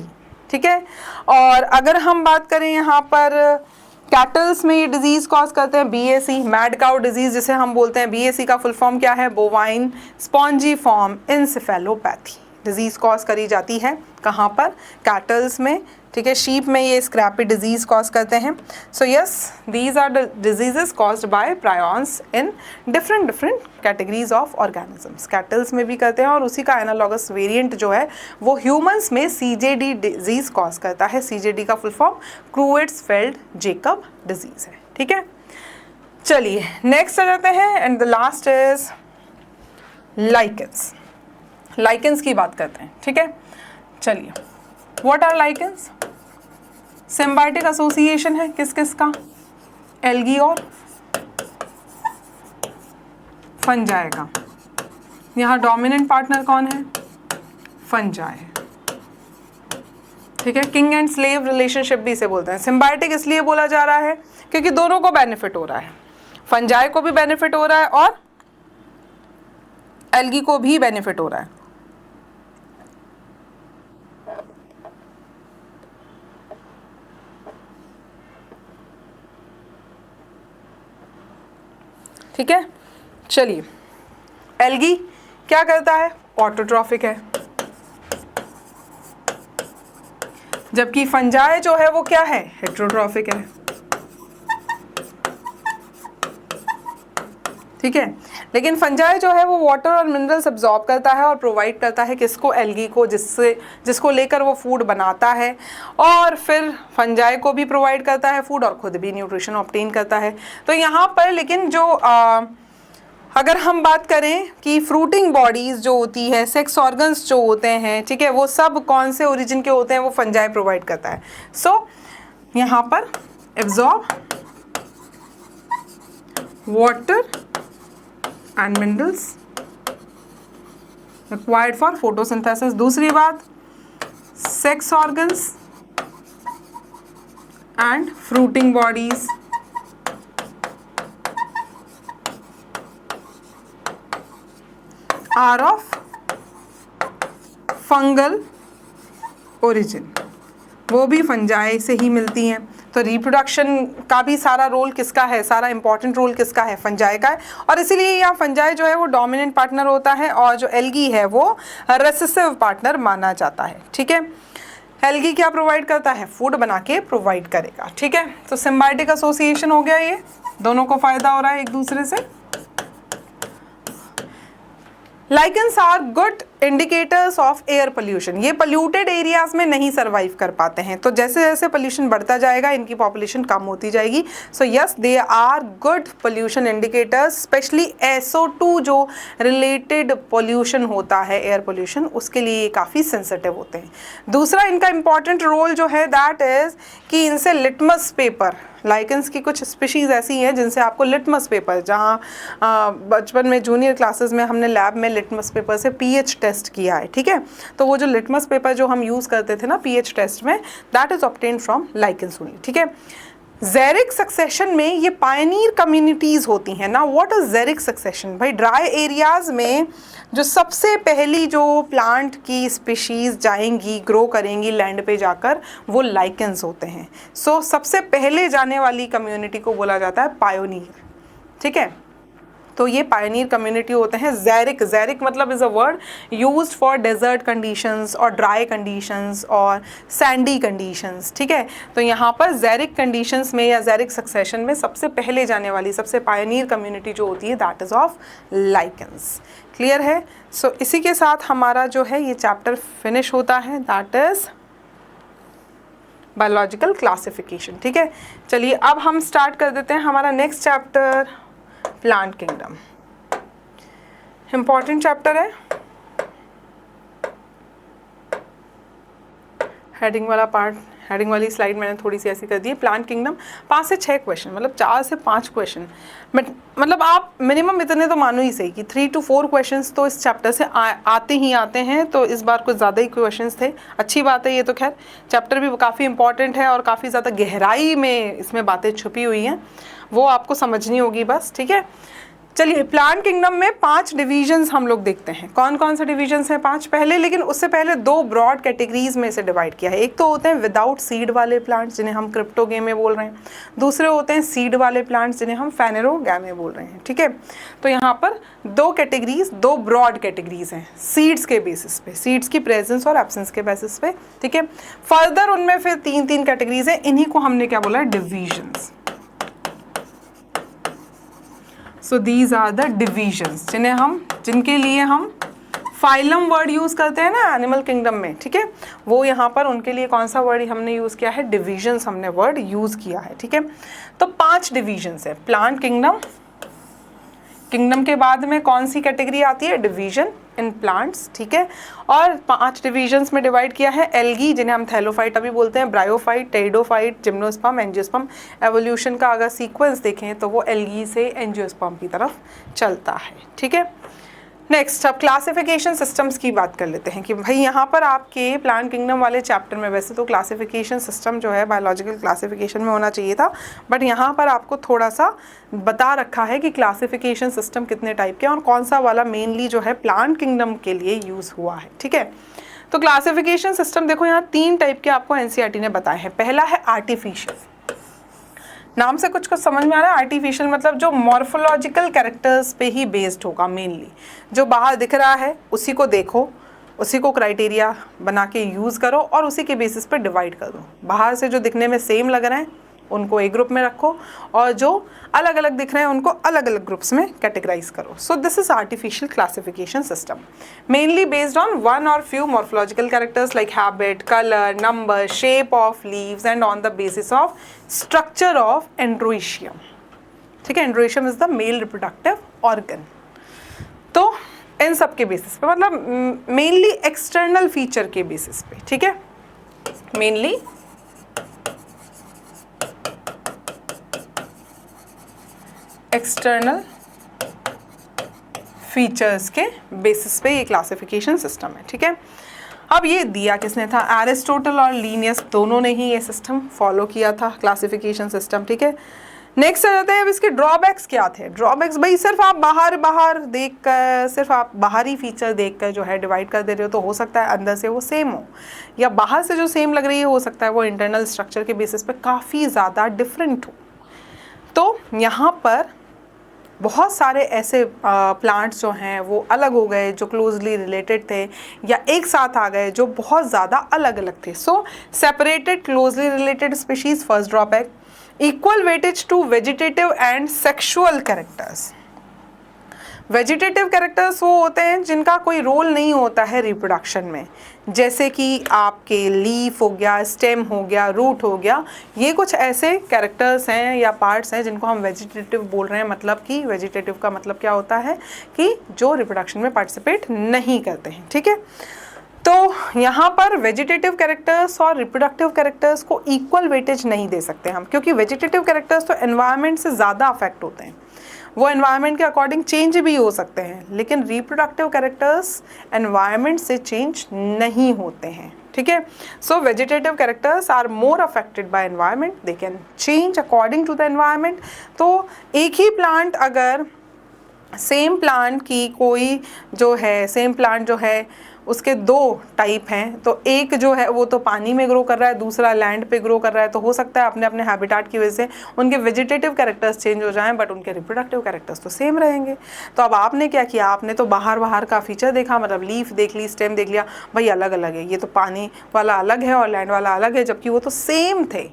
S1: ठीक है। और अगर हम बात करें यहाँ पर कैटल्स में ये डिजीज कॉज करते हैं BAC, मैड काउ डिजीज जिसे हम बोलते हैं। BAC का फुल फॉर्म क्या है, bovine spongiform encephalopathy disease cause करी जाती है। कहाँ पर, कैटल्स में, ठीक है। शीप में ये स्क्रैपी डिजीज कॉज करते हैं। So yes, these are the diseases caused by prions in different categories of organisms. Cattles में भी करते हैं और उसी का एनालॉगस वेरिएंट जो है वो ह्यूमंस में CJD डिजीज कॉज करता है। CJD का full form Creutzfeldt Jakob disease है, ठीक है। चलिए नेक्स्ट आ जाते हैं, and the last is lichens. Lichens की बात करते हैं, ठीक है। चलिए, what are lichens? Symbiotic association है किस किस का, एल्गी और फंजाई का। यहाँ डोमिनेंट पार्टनर कौन है, फंजाई, ठीक है। किंग एंड स्लेव रिलेशनशिप भी इसे बोलते हैं। सिम्बायोटिक इसलिए बोला जा रहा है क्योंकि दोनों को बेनिफिट हो रहा है, फंजाई को भी बेनिफिट हो रहा है और एल्गी को भी बेनिफिट हो रहा है। ठीक है, चलिए एल्गी क्या करता है, ऑटोट्रॉफिक है, जबकि फंजाई जो है वो क्या है, हेटेरोट्रॉफिक है, ठीक है। लेकिन फंजाई जो है वो वाटर और मिनरल्स अब्जॉर्ब करता है और प्रोवाइड करता है किसको, एल्गी को, जिसको लेकर वो फूड बनाता है और फिर फंजाई को भी प्रोवाइड करता है फूड और खुद भी न्यूट्रिशन ऑब्टेन करता है। तो यहाँ पर लेकिन जो अगर हम बात करें कि फ्रूटिंग बॉडीज जो होती है, सेक्स ऑर्गन्स जो होते हैं, ठीक है, वो सब कौन से ओरिजिन के होते हैं, वो फंजाई प्रोवाइड करता है। सो यहाँ पर absorb water and minerals required for photosynthesis। दूसरी बात, sex organs and fruiting bodies are of fungal origin, वो भी फंजाई से ही मिलती हैं। तो रिप्रोडक्शन का भी सारा रोल किसका है, सारा इंपॉर्टेंट रोल किसका है, फंजाई का है। और इसीलिए यहाँ फंजाई जो है वो डोमिनेंट पार्टनर होता है और जो एल्गी है वो रेसेसिव पार्टनर माना जाता है, ठीक है। एल्गी क्या प्रोवाइड करता है, फूड बना के प्रोवाइड करेगा, ठीक है। तो सिम्बायोटिक एसोसिएशन हो गया, ये दोनों को फायदा हो रहा है एक दूसरे से। Lichens are good indicators of air pollution, ये पोल्यूटेड एरियाज में नहीं सर्वाइव कर पाते हैं, तो जैसे जैसे पोल्यूशन बढ़ता जाएगा इनकी पॉपुलेशन कम होती जाएगी। So yes, they are good pollution indicators, specially SO2 जो रिलेटेड पोल्यूशन होता है, एयर पोल्यूशन, उसके लिए ये काफ़ी सेंसिटिव होते हैं। दूसरा इनका इंपॉर्टेंट रोल जो है दैट इज़ कि इनसे लिटमस पेपर, लाइकेंस की कुछ स्पीशीज़ ऐसी हैं जिनसे आपको लिटमस पेपर, जहाँ बचपन में जूनियर क्लासेस में हमने लैब में लिटमस पेपर से pH टेस्ट किया है, ठीक है। तो वो जो लिटमस पेपर जो हम यूज़ करते थे ना pH टेस्ट में, that is obtained from lichens only, ठीक है। ज़ेरिक सक्सेशन में ये पायनियर कम्युनिटीज़ होती हैं ना। व्हाट इज़ ज़ेरिक सक्सेशन, भाई ड्राई एरियाज़ में जो सबसे पहली जो प्लांट की स्पीशीज़ जाएंगी, ग्रो करेंगी लैंड पे जाकर, वो लाइकेंस होते हैं। सो सबसे पहले जाने वाली कम्युनिटी को बोला जाता है पायोनियर, ठीक है। तो ये पायनियर कम्युनिटी होते हैं। ज़ेरिक, ज़ेरिक मतलब is a word used for desert conditions और ड्राई कंडीशंस और सैंडी कंडीशंस, ठीक है। तो यहाँ पर ज़ेरिक कंडीशंस में या ज़ेरिक सक्सेशन में सबसे पहले जाने वाली सबसे पायनियर कम्युनिटी जो होती है that is of lichens. Clear है। सो इसी के साथ हमारा जो है ये चैप्टर फिनिश होता है, दैट इज़ बायोलॉजिकल क्लासिफिकेशन, ठीक है। चलिए अब हम स्टार्ट कर देते हैं हमारा next chapter, plant kingdom. Important chapter है, हेडिंग वाला पार्ट, हेडिंग वाली स्लाइड मैंने थोड़ी सी ऐसी कर दी है। प्लांट किंगडम 5 से 6 क्वेश्चन, मतलब 4 से 5 क्वेश्चन, मतलब आप मिनिमम इतने तो मानो ही सही कि 3 to 4 क्वेश्चंस तो इस चैप्टर से आते ही आते हैं। तो इस बार कुछ ज़्यादा ही क्वेश्चंस थे, अच्छी बात है। ये तो खैर चैप्टर भी काफ़ी इंपॉर्टेंट है और काफ़ी ज़्यादा गहराई में इसमें बातें छुपी हुई हैं, वो आपको समझनी होगी बस, ठीक है। चलिए प्लांट किंगडम में 5 डिवीजन्स हम लोग देखते हैं। कौन कौन से डिवीजन्स हैं 5 पहले, लेकिन उससे पहले 2 ब्रॉड कैटेगरीज में से डिवाइड किया है। एक तो होते हैं विदाउट सीड वाले प्लांट्स जिन्हें हम क्रिप्टोगेमे बोल रहे हैं, दूसरे होते हैं सीड वाले प्लांट्स जिन्हें हम फेनेरोगैमे बोल रहे हैं, ठीक है। तो यहाँ पर 2 कैटेगरीज, 2 ब्रॉड कैटेगरीज हैं सीड्स के बेसिस पे, सीड्स की प्रेजेंस और एब्सेंस के बेसिस पे, ठीक है। फर्दर उनमें फिर 3 कैटेगरीज हैं, इन्हीं को हमने क्या बोला, divisions. So these are the divisions जिनके लिए हम फाइलम वर्ड यूज़ करते हैं ना एनिमल किंगडम में, ठीक है। वो यहाँ पर उनके लिए कौन सा वर्ड हमने यूज़ किया है, डिविजन्स हमने वर्ड यूज़ किया है, ठीक है। तो 5 डिविजन्स है प्लांट किंगडम, किंगडम के बाद में कौन सी कैटेगरी आती है? डिवीजन इन प्लांट्स, ठीक है। और 5 डिविजन्स में डिवाइड किया है। एल्गी, जिन्हें हम थैलोफाइट अभी बोलते हैं, bryophyte, pteridophyte, gymnosperm, angiosperm. Evolution का अगर सीक्वेंस देखें तो वो एल्गी से एंजियोस्पर्म की तरफ चलता है, ठीक है। नेक्स्ट, अब क्लासिफिकेशन सिस्टम्स की बात कर लेते हैं कि भाई यहाँ पर आपके प्लांट किंगडम वाले चैप्टर में वैसे तो क्लासिफिकेशन सिस्टम जो है बायोलॉजिकल क्लासिफिकेशन में होना चाहिए था, बट यहाँ पर आपको थोड़ा सा बता रखा है कि क्लासिफिकेशन सिस्टम कितने टाइप के हैं और कौन सा वाला मेनली जो है प्लांट किंगडम के लिए यूज़ हुआ है, ठीक है। तो क्लासिफिकेशन सिस्टम देखो यहाँ 3 टाइप के आपको एनसीईआरटी ने बताए हैं। पहला है आर्टिफिशियल, नाम से कुछ समझ में आ रहा है? आर्टिफिशियल मतलब जो मॉर्फोलॉजिकल कैरेक्टर्स पे ही बेस्ड होगा, मेनली जो बाहर दिख रहा है उसी को देखो, उसी को क्राइटेरिया बना के यूज़ करो और उसी के बेसिस पे डिवाइड कर दो। बाहर से जो दिखने में सेम लग रहे हैं उनको एक ग्रुप में रखो और जो अलग अलग दिख रहे हैं उनको अलग अलग ग्रुप्स में कैटेगराइज करो। So this is artificial classification system, mainly based on one or few morphological characters like habit, colour, number, shape of leaves and on the basis of structure of androecium, ठीक है। Androecium is the male reproductive organ. तो इन सब के basis पे, मतलब mainly external feature के basis पे, ठीक है, मेनली एक्सटर्नल फीचर्स के बेसिस पे ये क्लासिफिकेशन सिस्टम है, ठीक है। अब ये दिया किसने था? एरिस्टोटल और लीनियस दोनों ने ही ये सिस्टम फॉलो किया था, क्लासिफिकेशन सिस्टम, ठीक है। नेक्स्ट आ जाते हैं अब इसके ड्रॉबैक्स क्या थे। ड्रॉबैक्स भाई सिर्फ आप बाहर देख कर, सिर्फ आप बाहरी फीचर देख कर जो है डिवाइड कर दे रहे हो तो हो सकता है अंदर से वो सेम हो, या बाहर से जो सेम लग रही है हो सकता है वो इंटरनल स्ट्रक्चर के बेसिस पे काफ़ी ज़्यादा डिफरेंट हो। तो यहाँ पर बहुत सारे ऐसे प्लांट्स जो हैं वो अलग हो गए जो क्लोजली रिलेटेड थे, या एक साथ आ गए जो बहुत ज़्यादा अलग अलग थे। So separated closely related species, first drawback. Equal weightage to vegetative and sexual characters. Vegetative characters वो होते हैं जिनका कोई रोल नहीं होता है रिप्रोडक्शन में, जैसे कि आपके लीफ हो गया, स्टेम हो गया, रूट हो गया। ये कुछ ऐसे कैरेक्टर्स हैं या पार्ट्स हैं जिनको हम वेजिटेटिव बोल रहे हैं। मतलब कि वेजिटेटिव का मतलब क्या होता है कि जो रिप्रोडक्शन में पार्टिसिपेट नहीं करते हैं, ठीक है। तो यहाँ पर वेजिटेटिव कैरेक्टर्स और रिप्रोडक्टिव कैरेक्टर्स को इक्वल वेटेज नहीं दे सकते हम, क्योंकि वेजिटेटिव कैरेक्टर्स तो एनवायरनमेंट से ज़्यादा अफेक्ट होते हैं, वो एनवायरनमेंट के अकॉर्डिंग चेंज भी हो सकते हैं, लेकिन रिप्रोडक्टिव कैरेक्टर्स एनवायरनमेंट से चेंज नहीं होते हैं, ठीक है। So vegetative characters are more affected by environment, they can change according to the environment. तो एक ही प्लांट, अगर सेम प्लांट की कोई जो है, सेम प्लांट जो है उसके 2 टाइप हैं, तो एक जो है वो तो पानी में ग्रो कर रहा है, दूसरा लैंड पे ग्रो कर रहा है, तो हो सकता है अपने अपने हैबिटेट की वजह से उनके वेजिटेटिव कैरेक्टर्स चेंज हो जाएं, बट उनके रिप्रोडक्टिव कैरेक्टर्स तो सेम रहेंगे। तो अब आपने क्या किया, आपने तो बाहर का फीचर देखा, मतलब लीफ देख ली, स्टेम देख लिया, भाई अलग अलग है, ये तो पानी वाला अलग है और लैंड वाला अलग है, जबकि वो तो सेम थे,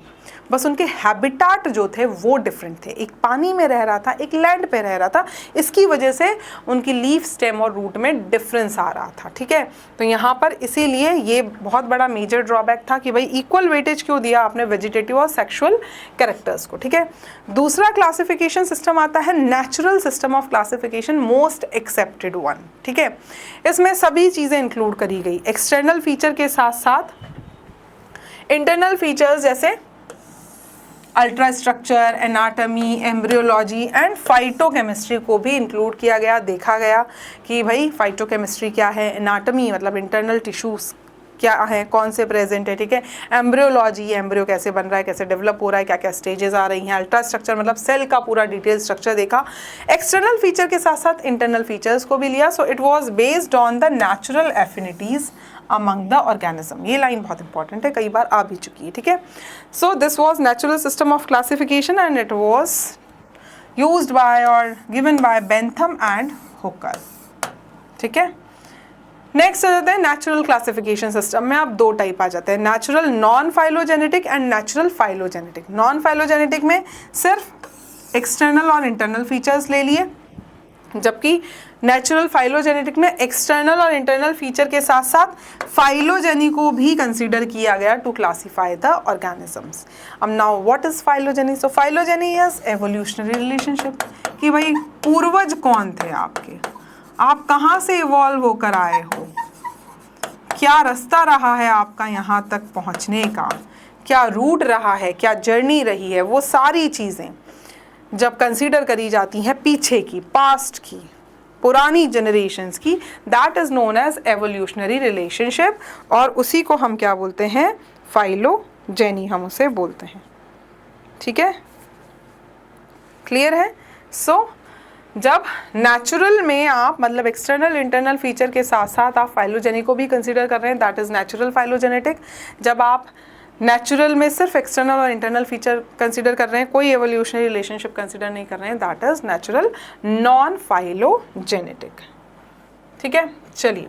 S1: बस उनके हैबिटेट जो थे वो डिफरेंट थे। एक पानी में रह रहा था, एक लैंड पे रह रहा था, इसकी वजह से उनकी लीफ, स्टेम और रूट में डिफरेंस आ रहा था, ठीक है। तो यहाँ पर इसीलिए ये बहुत बड़ा मेजर ड्रॉबैक था कि भाई इक्वल वेटेज क्यों दिया आपने वेजिटेटिव और सेक्सुअल कैरेक्टर्स को, ठीक है। दूसरा क्लासिफिकेशन सिस्टम आता है natural system of classification, most accepted one, ठीक है। इसमें सभी चीज़ें इंक्लूड करी गई, एक्सटर्नल फीचर के साथ साथ इंटरनल फीचर्स जैसे ultra structure, anatomy, embryology and phytochemistry को भी इंक्लूड किया गया। देखा गया कि भाई फाइटोकेमिस्ट्री क्या है, एनाटमी मतलब इंटरनल टिश्यूज़ क्या है, कौन से प्रेजेंट है, ठीक है। एम्ब्रियोलॉजी, एम्ब्रियो कैसे बन रहा है, कैसे डेवलप हो रहा है, क्या क्या स्टेजेस आ रही हैं। अल्ट्रा स्ट्रक्चर मतलब सेल का पूरा डिटेल स्ट्रक्चर देखा। एक्सटर्नल फीचर के साथ साथ इंटरनल फीचर्स को भी लिया। So it was based on the natural affinities among the organism. ये लाइन बहुत इंपॉर्टेंट है, कई बार आ भी चुकी है, ठीक है। So this was natural system of classification and it was used by और given by Bentham and Hooker, ठीक है। नेक्स्ट आ जाता है नेचुरल क्लासिफिकेशन सिस्टम में। अब 2 टाइप आ जाते हैं, natural non phylogenetic and natural phylogenetic. Non phylogenetic में सिर्फ एक्सटर्नल और इंटरनल फीचर्स ले लिए, जबकि नेचुरल फाइलोजेनेटिक में एक्सटर्नल और इंटरनल फीचर के साथ साथ फाइलोजेनी को भी कंसीडर किया गया टू क्लासीफाई द ऑर्गेनिजम्स। अब now what is phylogeny? So phylogeny is evolutionary relationship, कि भाई पूर्वज कौन थे आपके, आप कहाँ से इवॉल्व होकर आए हो, क्या रास्ता रहा है आपका यहाँ तक पहुँचने का, क्या रूट रहा है, क्या जर्नी रही है, वो सारी चीज़ें जब कंसीडर करी जाती हैं पीछे की, पास्ट की, पुरानी जनरेशन्स की, that is known as evolutionary relationship, और उसी को हम क्या बोलते हैं, फाइलोजेनी हम उसे बोलते हैं। ठीक है, क्लियर है। सो जब नेचुरल में आप मतलब एक्सटर्नल इंटरनल फीचर के साथ साथ आप फाइलोजेनी को भी कंसीडर कर रहे हैं, दैट इज़ नेचुरल फाइलोजेनेटिक। जब आप नेचुरल में सिर्फ एक्सटर्नल और इंटरनल फीचर कंसीडर कर रहे हैं, कोई एवोल्यूशनरी रिलेशनशिप कंसीडर नहीं कर रहे हैं, that is natural non phylogenetic. ठीक है, चलिए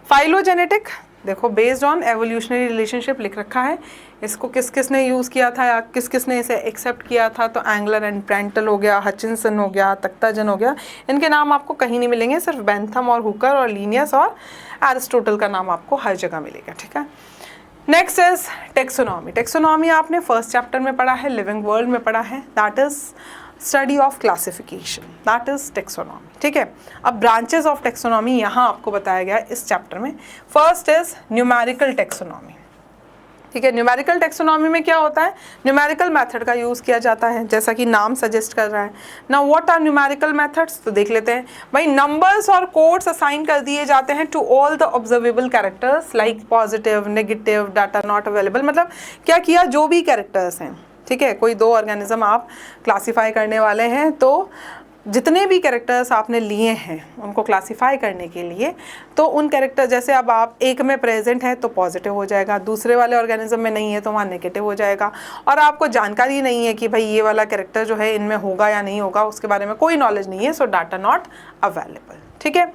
S1: फाइलोजेनेटिक देखो बेस्ड ऑन एवोल्यूशनरी रिलेशनशिप लिख रखा है, इसको किस किस ने यूज़ किया था या किस किस ने इसे एक्सेप्ट किया था, तो एंगलर एंड प्रेंटल हो गया, हचिंसन हो गया, तख्ताजन हो गया, इनके नाम आपको कहीं नहीं मिलेंगे, सिर्फ बेंथम और हुकर और लीनियस और एरिस्टोटल का नाम आपको हर जगह मिलेगा। ठीक है, नेक्स्ट इज टेक्सोनॉमी। टेक्सोनॉमी आपने फर्स्ट चैप्टर में पढ़ा है, लिविंग वर्ल्ड में पढ़ा है, that is study of classification, that is taxonomy. ठीक है, अब ब्रांचेस ऑफ टेक्सोनॉमी यहाँ आपको बताया गया है इस चैप्टर में। First is numerical taxonomy. ठीक है, न्यूमेरिकल टेक्सोनॉमी में क्या होता है, न्यूमेरिकल मेथड का यूज़ किया जाता है, जैसा कि नाम सजेस्ट कर रहा है। Now what are numerical methods, तो देख लेते हैं भाई। नंबर्स और कोड्स असाइन कर दिए जाते हैं to all the observable characters like positive, negative, data not available, मतलब क्या किया, जो भी कैरेक्टर्स हैं। ठीक है, कोई 2 ऑर्गेनिज्म आप क्लासीफाई करने वाले हैं, तो जितने भी कैरेक्टर्स आपने लिए हैं उनको क्लासीफाई करने के लिए, तो उन कैरेक्टर जैसे अब आप एक में प्रेजेंट है तो पॉजिटिव हो जाएगा, दूसरे वाले ऑर्गेनिज्म में नहीं है तो वहाँ नेगेटिव हो जाएगा, और आपको जानकारी नहीं है कि भाई ये वाला कैरेक्टर जो है इनमें होगा या नहीं होगा, उसके बारे में कोई नॉलेज नहीं है, सो डाटा नॉट अवेलेबल। ठीक है,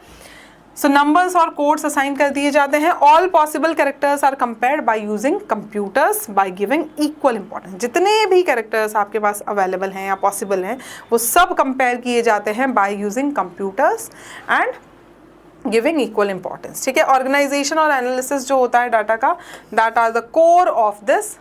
S1: सो नंबर्स और कोड्स असाइन कर दिए जाते हैं। All possible characters are compared by using computers by giving equal importance. जितने भी कैरेक्टर्स आपके पास अवेलेबल हैं या पॉसिबल हैं वो सब कंपेयर किए जाते हैं bye using computers and giving equal importance. ठीक है, ऑर्गेनाइजेशन और एनालिसिस जो होता है डाटा का, that are the core of this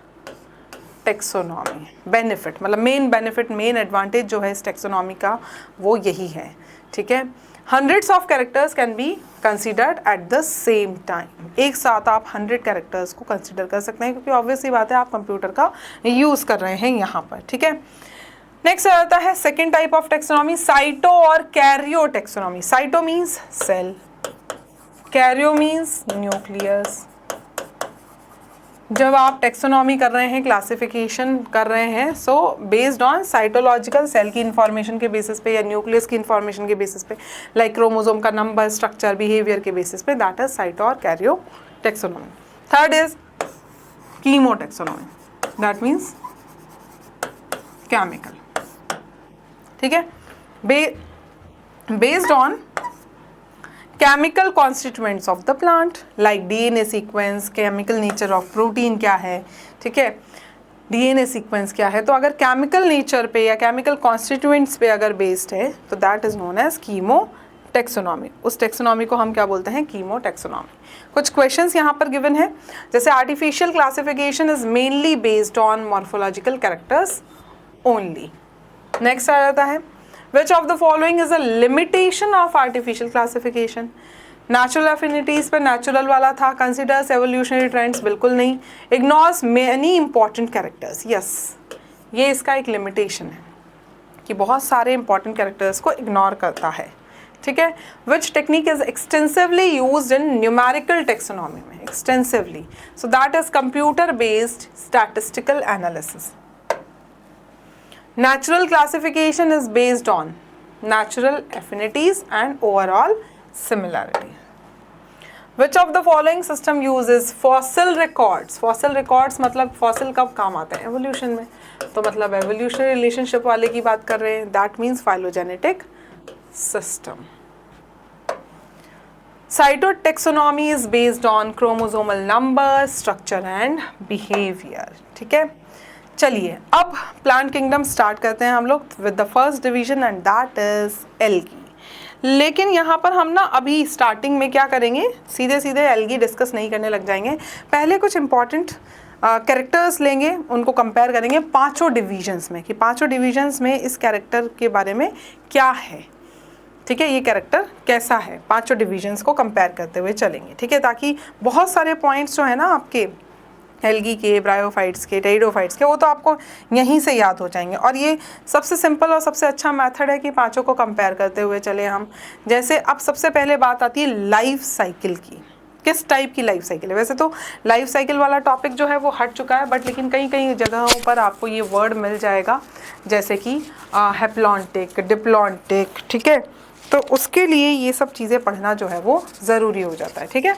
S1: taxonomy. Benefit मतलब मेन बेनिफिट, मेन एडवांटेज जो है इस टेक्सोनॉमी का वो यही है। ठीक है, hundreds of characters can be considered at the same time। एक साथ आप 100 कैरेक्टर्स को कंसिडर कर सकते हैं, क्योंकि ऑब्वियसली बात है आप कंप्यूटर का यूज़ कर रहे हैं यहाँ पर। ठीक है, नेक्स्ट आता है second type of taxonomy, cyto और karyo taxonomy. Cyto means cell, karyo means nucleus. जब आप टेक्सोनॉमी कर रहे हैं, क्लासिफिकेशन कर रहे हैं, so based on cytological, cell की इंफॉर्मेशन के बेसिस पे या न्यूक्लियस की इंफॉर्मेशन के बेसिस पे, लाइक क्रोमोसोम का नंबर, स्ट्रक्चर, बिहेवियर के बेसिस पे, दैट इज साइटो और karyo taxonomy. Third is chemo taxonomy, that means chemical. ठीक है, based on chemical constituents of the plant, like DNA sequence, chemical nature of protein क्या है। ठीक है, डीएनए सीक्वेंस क्या है, तो अगर केमिकल नेचर पे या केमिकल कॉन्स्टिट्यूएंट्स पे अगर बेस्ड है तो that is known as chemo taxonomy. उस टेक्सोनॉमी को हम क्या बोलते हैं, कीमो टेक्सोनॉमी। कुछ क्वेश्चंस यहाँ पर गिवन है, जैसे artificial classification is mainly based on morphological characters only. Next आ जाता है, which of the following is a limitation of artificial classification? Natural affinities पर natural वाला था, considers evolutionary trends बिल्कुल नहीं, ignores many important characters, yes, ये इसका एक limitation है कि बहुत सारे important characters को ignore करता है। ठीक है, which technique is extensively used in numerical taxonomy में, extensively, so that is computer based statistical analysis। Natural classification is based on natural affinities and overall similarity. Which of the following system uses fossil records? Fossil records मतलब fossil कब काम आते हैं, evolution में, तो मतलब evolutionary relationship वाले की बात कर रहे हैं, that means phylogenetic system। Cytotaxonomy is based on chromosomal number, structure and behavior। ठीक है, चलिए अब प्लांट किंगडम स्टार्ट करते हैं हम लोग with the first division and that is algae. लेकिन यहाँ पर हम ना अभी स्टार्टिंग में क्या करेंगे, सीधे सीधे एल्गी डिस्कस नहीं करने लग जाएंगे, पहले कुछ इंपॉर्टेंट कैरेक्टर्स लेंगे, उनको कंपेयर करेंगे पांचों डिविजन्स में कि पांचों डिविजन्स में इस कैरेक्टर के बारे में क्या है, ठीक है, ये कैरेक्टर कैसा है, पांचों डिविजन्स को कंपेयर करते हुए चलेंगे, ठीक है, ताकि बहुत सारे पॉइंट्स जो है ना आपके एल्गी के, ब्रायोफाइट्स के, टेरिडोफाइट्स के, वो तो आपको यहीं से याद हो जाएंगे। और ये सबसे सिंपल और सबसे अच्छा मेथड है कि पांचों को कंपेयर करते हुए चले हम। जैसे अब सबसे पहले बात आती है लाइफ साइकिल की, किस टाइप की लाइफ साइकिल है। वैसे तो लाइफ साइकिल वाला टॉपिक जो है वो हट चुका है, बट लेकिन कई कई जगहों पर आपको ये वर्ड मिल जाएगा, जैसे कि हैप्लॉन्टिक, डिप्लॉन्टिक, ठीक है, तो उसके लिए ये सब चीज़ें पढ़ना जो है वो ज़रूरी हो जाता है, ठीक है।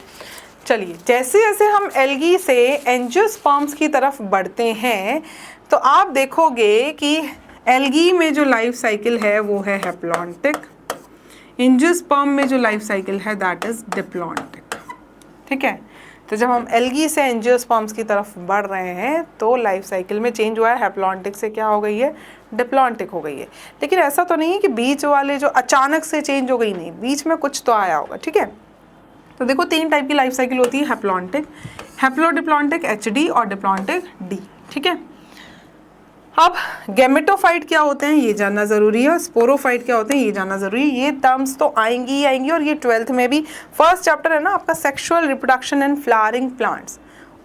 S1: चलिए, जैसे जैसे हम एल्गी से एंजियोस्पर्म्स की तरफ बढ़ते हैं तो आप देखोगे कि एल्गी में जो लाइफ साइकिल है वो है हैप्लॉन्टिक, एंजियोस्पर्म में जो लाइफ साइकिल है दैट इज डिप्लॉन्टिक, ठीक है। तो जब हम एल्गी से एंजियोस्पर्म्स की तरफ बढ़ रहे हैं तो लाइफ साइकिल में चेंज हुआ है, हैप्लॉन्टिक से क्या हो गई है, डिप्लॉन्टिक हो गई है। लेकिन ऐसा तो नहीं है कि बीच वाले जो अचानक से चेंज हो गई, नहीं, बीच में कुछ तो आया होगा, ठीक है। तो देखो 3 टाइप की लाइफ साइकिल होती है, हैप्लॉन्टिक, हैप्लोडिप्लॉन्टिक HD और डिप्लॉन्टिक D, ठीक है। अब गैमेटोफाइट क्या होते हैं ये जानना ज़रूरी है, और स्पोरोफाइट क्या होते हैं ये जानना ज़रूरी है। ये टर्म्स तो आएंगी ही आएंगी, और ये 12th में भी फर्स्ट चैप्टर है ना आपका sexual reproduction and flowering plants,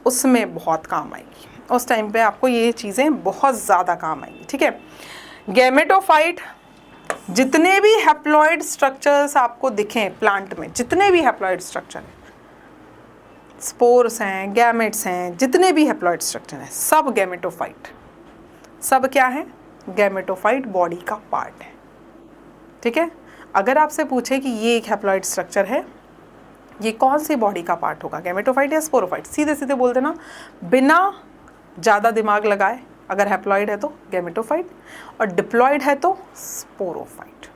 S1: उसमें बहुत काम आएगी। उस टाइम पे आपको ये चीज़ें बहुत ज़्यादा काम आएंगी, ठीक है। गैमेटोफाइट, जितने भी हैप्लॉइड स्ट्रक्चर्स आपको दिखें प्लांट में, जितने भी हैप्लॉइड स्ट्रक्चर हैं, स्पोर्स हैं, गैमेट्स हैं, जितने भी हैप्लॉइड स्ट्रक्चर हैं, सब गैमेटोफाइट, सब क्या है, गैमेटोफाइट बॉडी का पार्ट है, ठीक है। अगर आपसे पूछे कि ये एक हैप्लॉइड स्ट्रक्चर है, ये कौन सी बॉडी का पार्ट होगा, गैमेटोफाइट या स्पोरोफाइट, सीधे सीधे बोल देना बिना ज़्यादा दिमाग लगाए। अगर हैप्लॉइड है तो गैमेटोफाइट, और डिप्लॉइड है तो स्पोरोफाइट।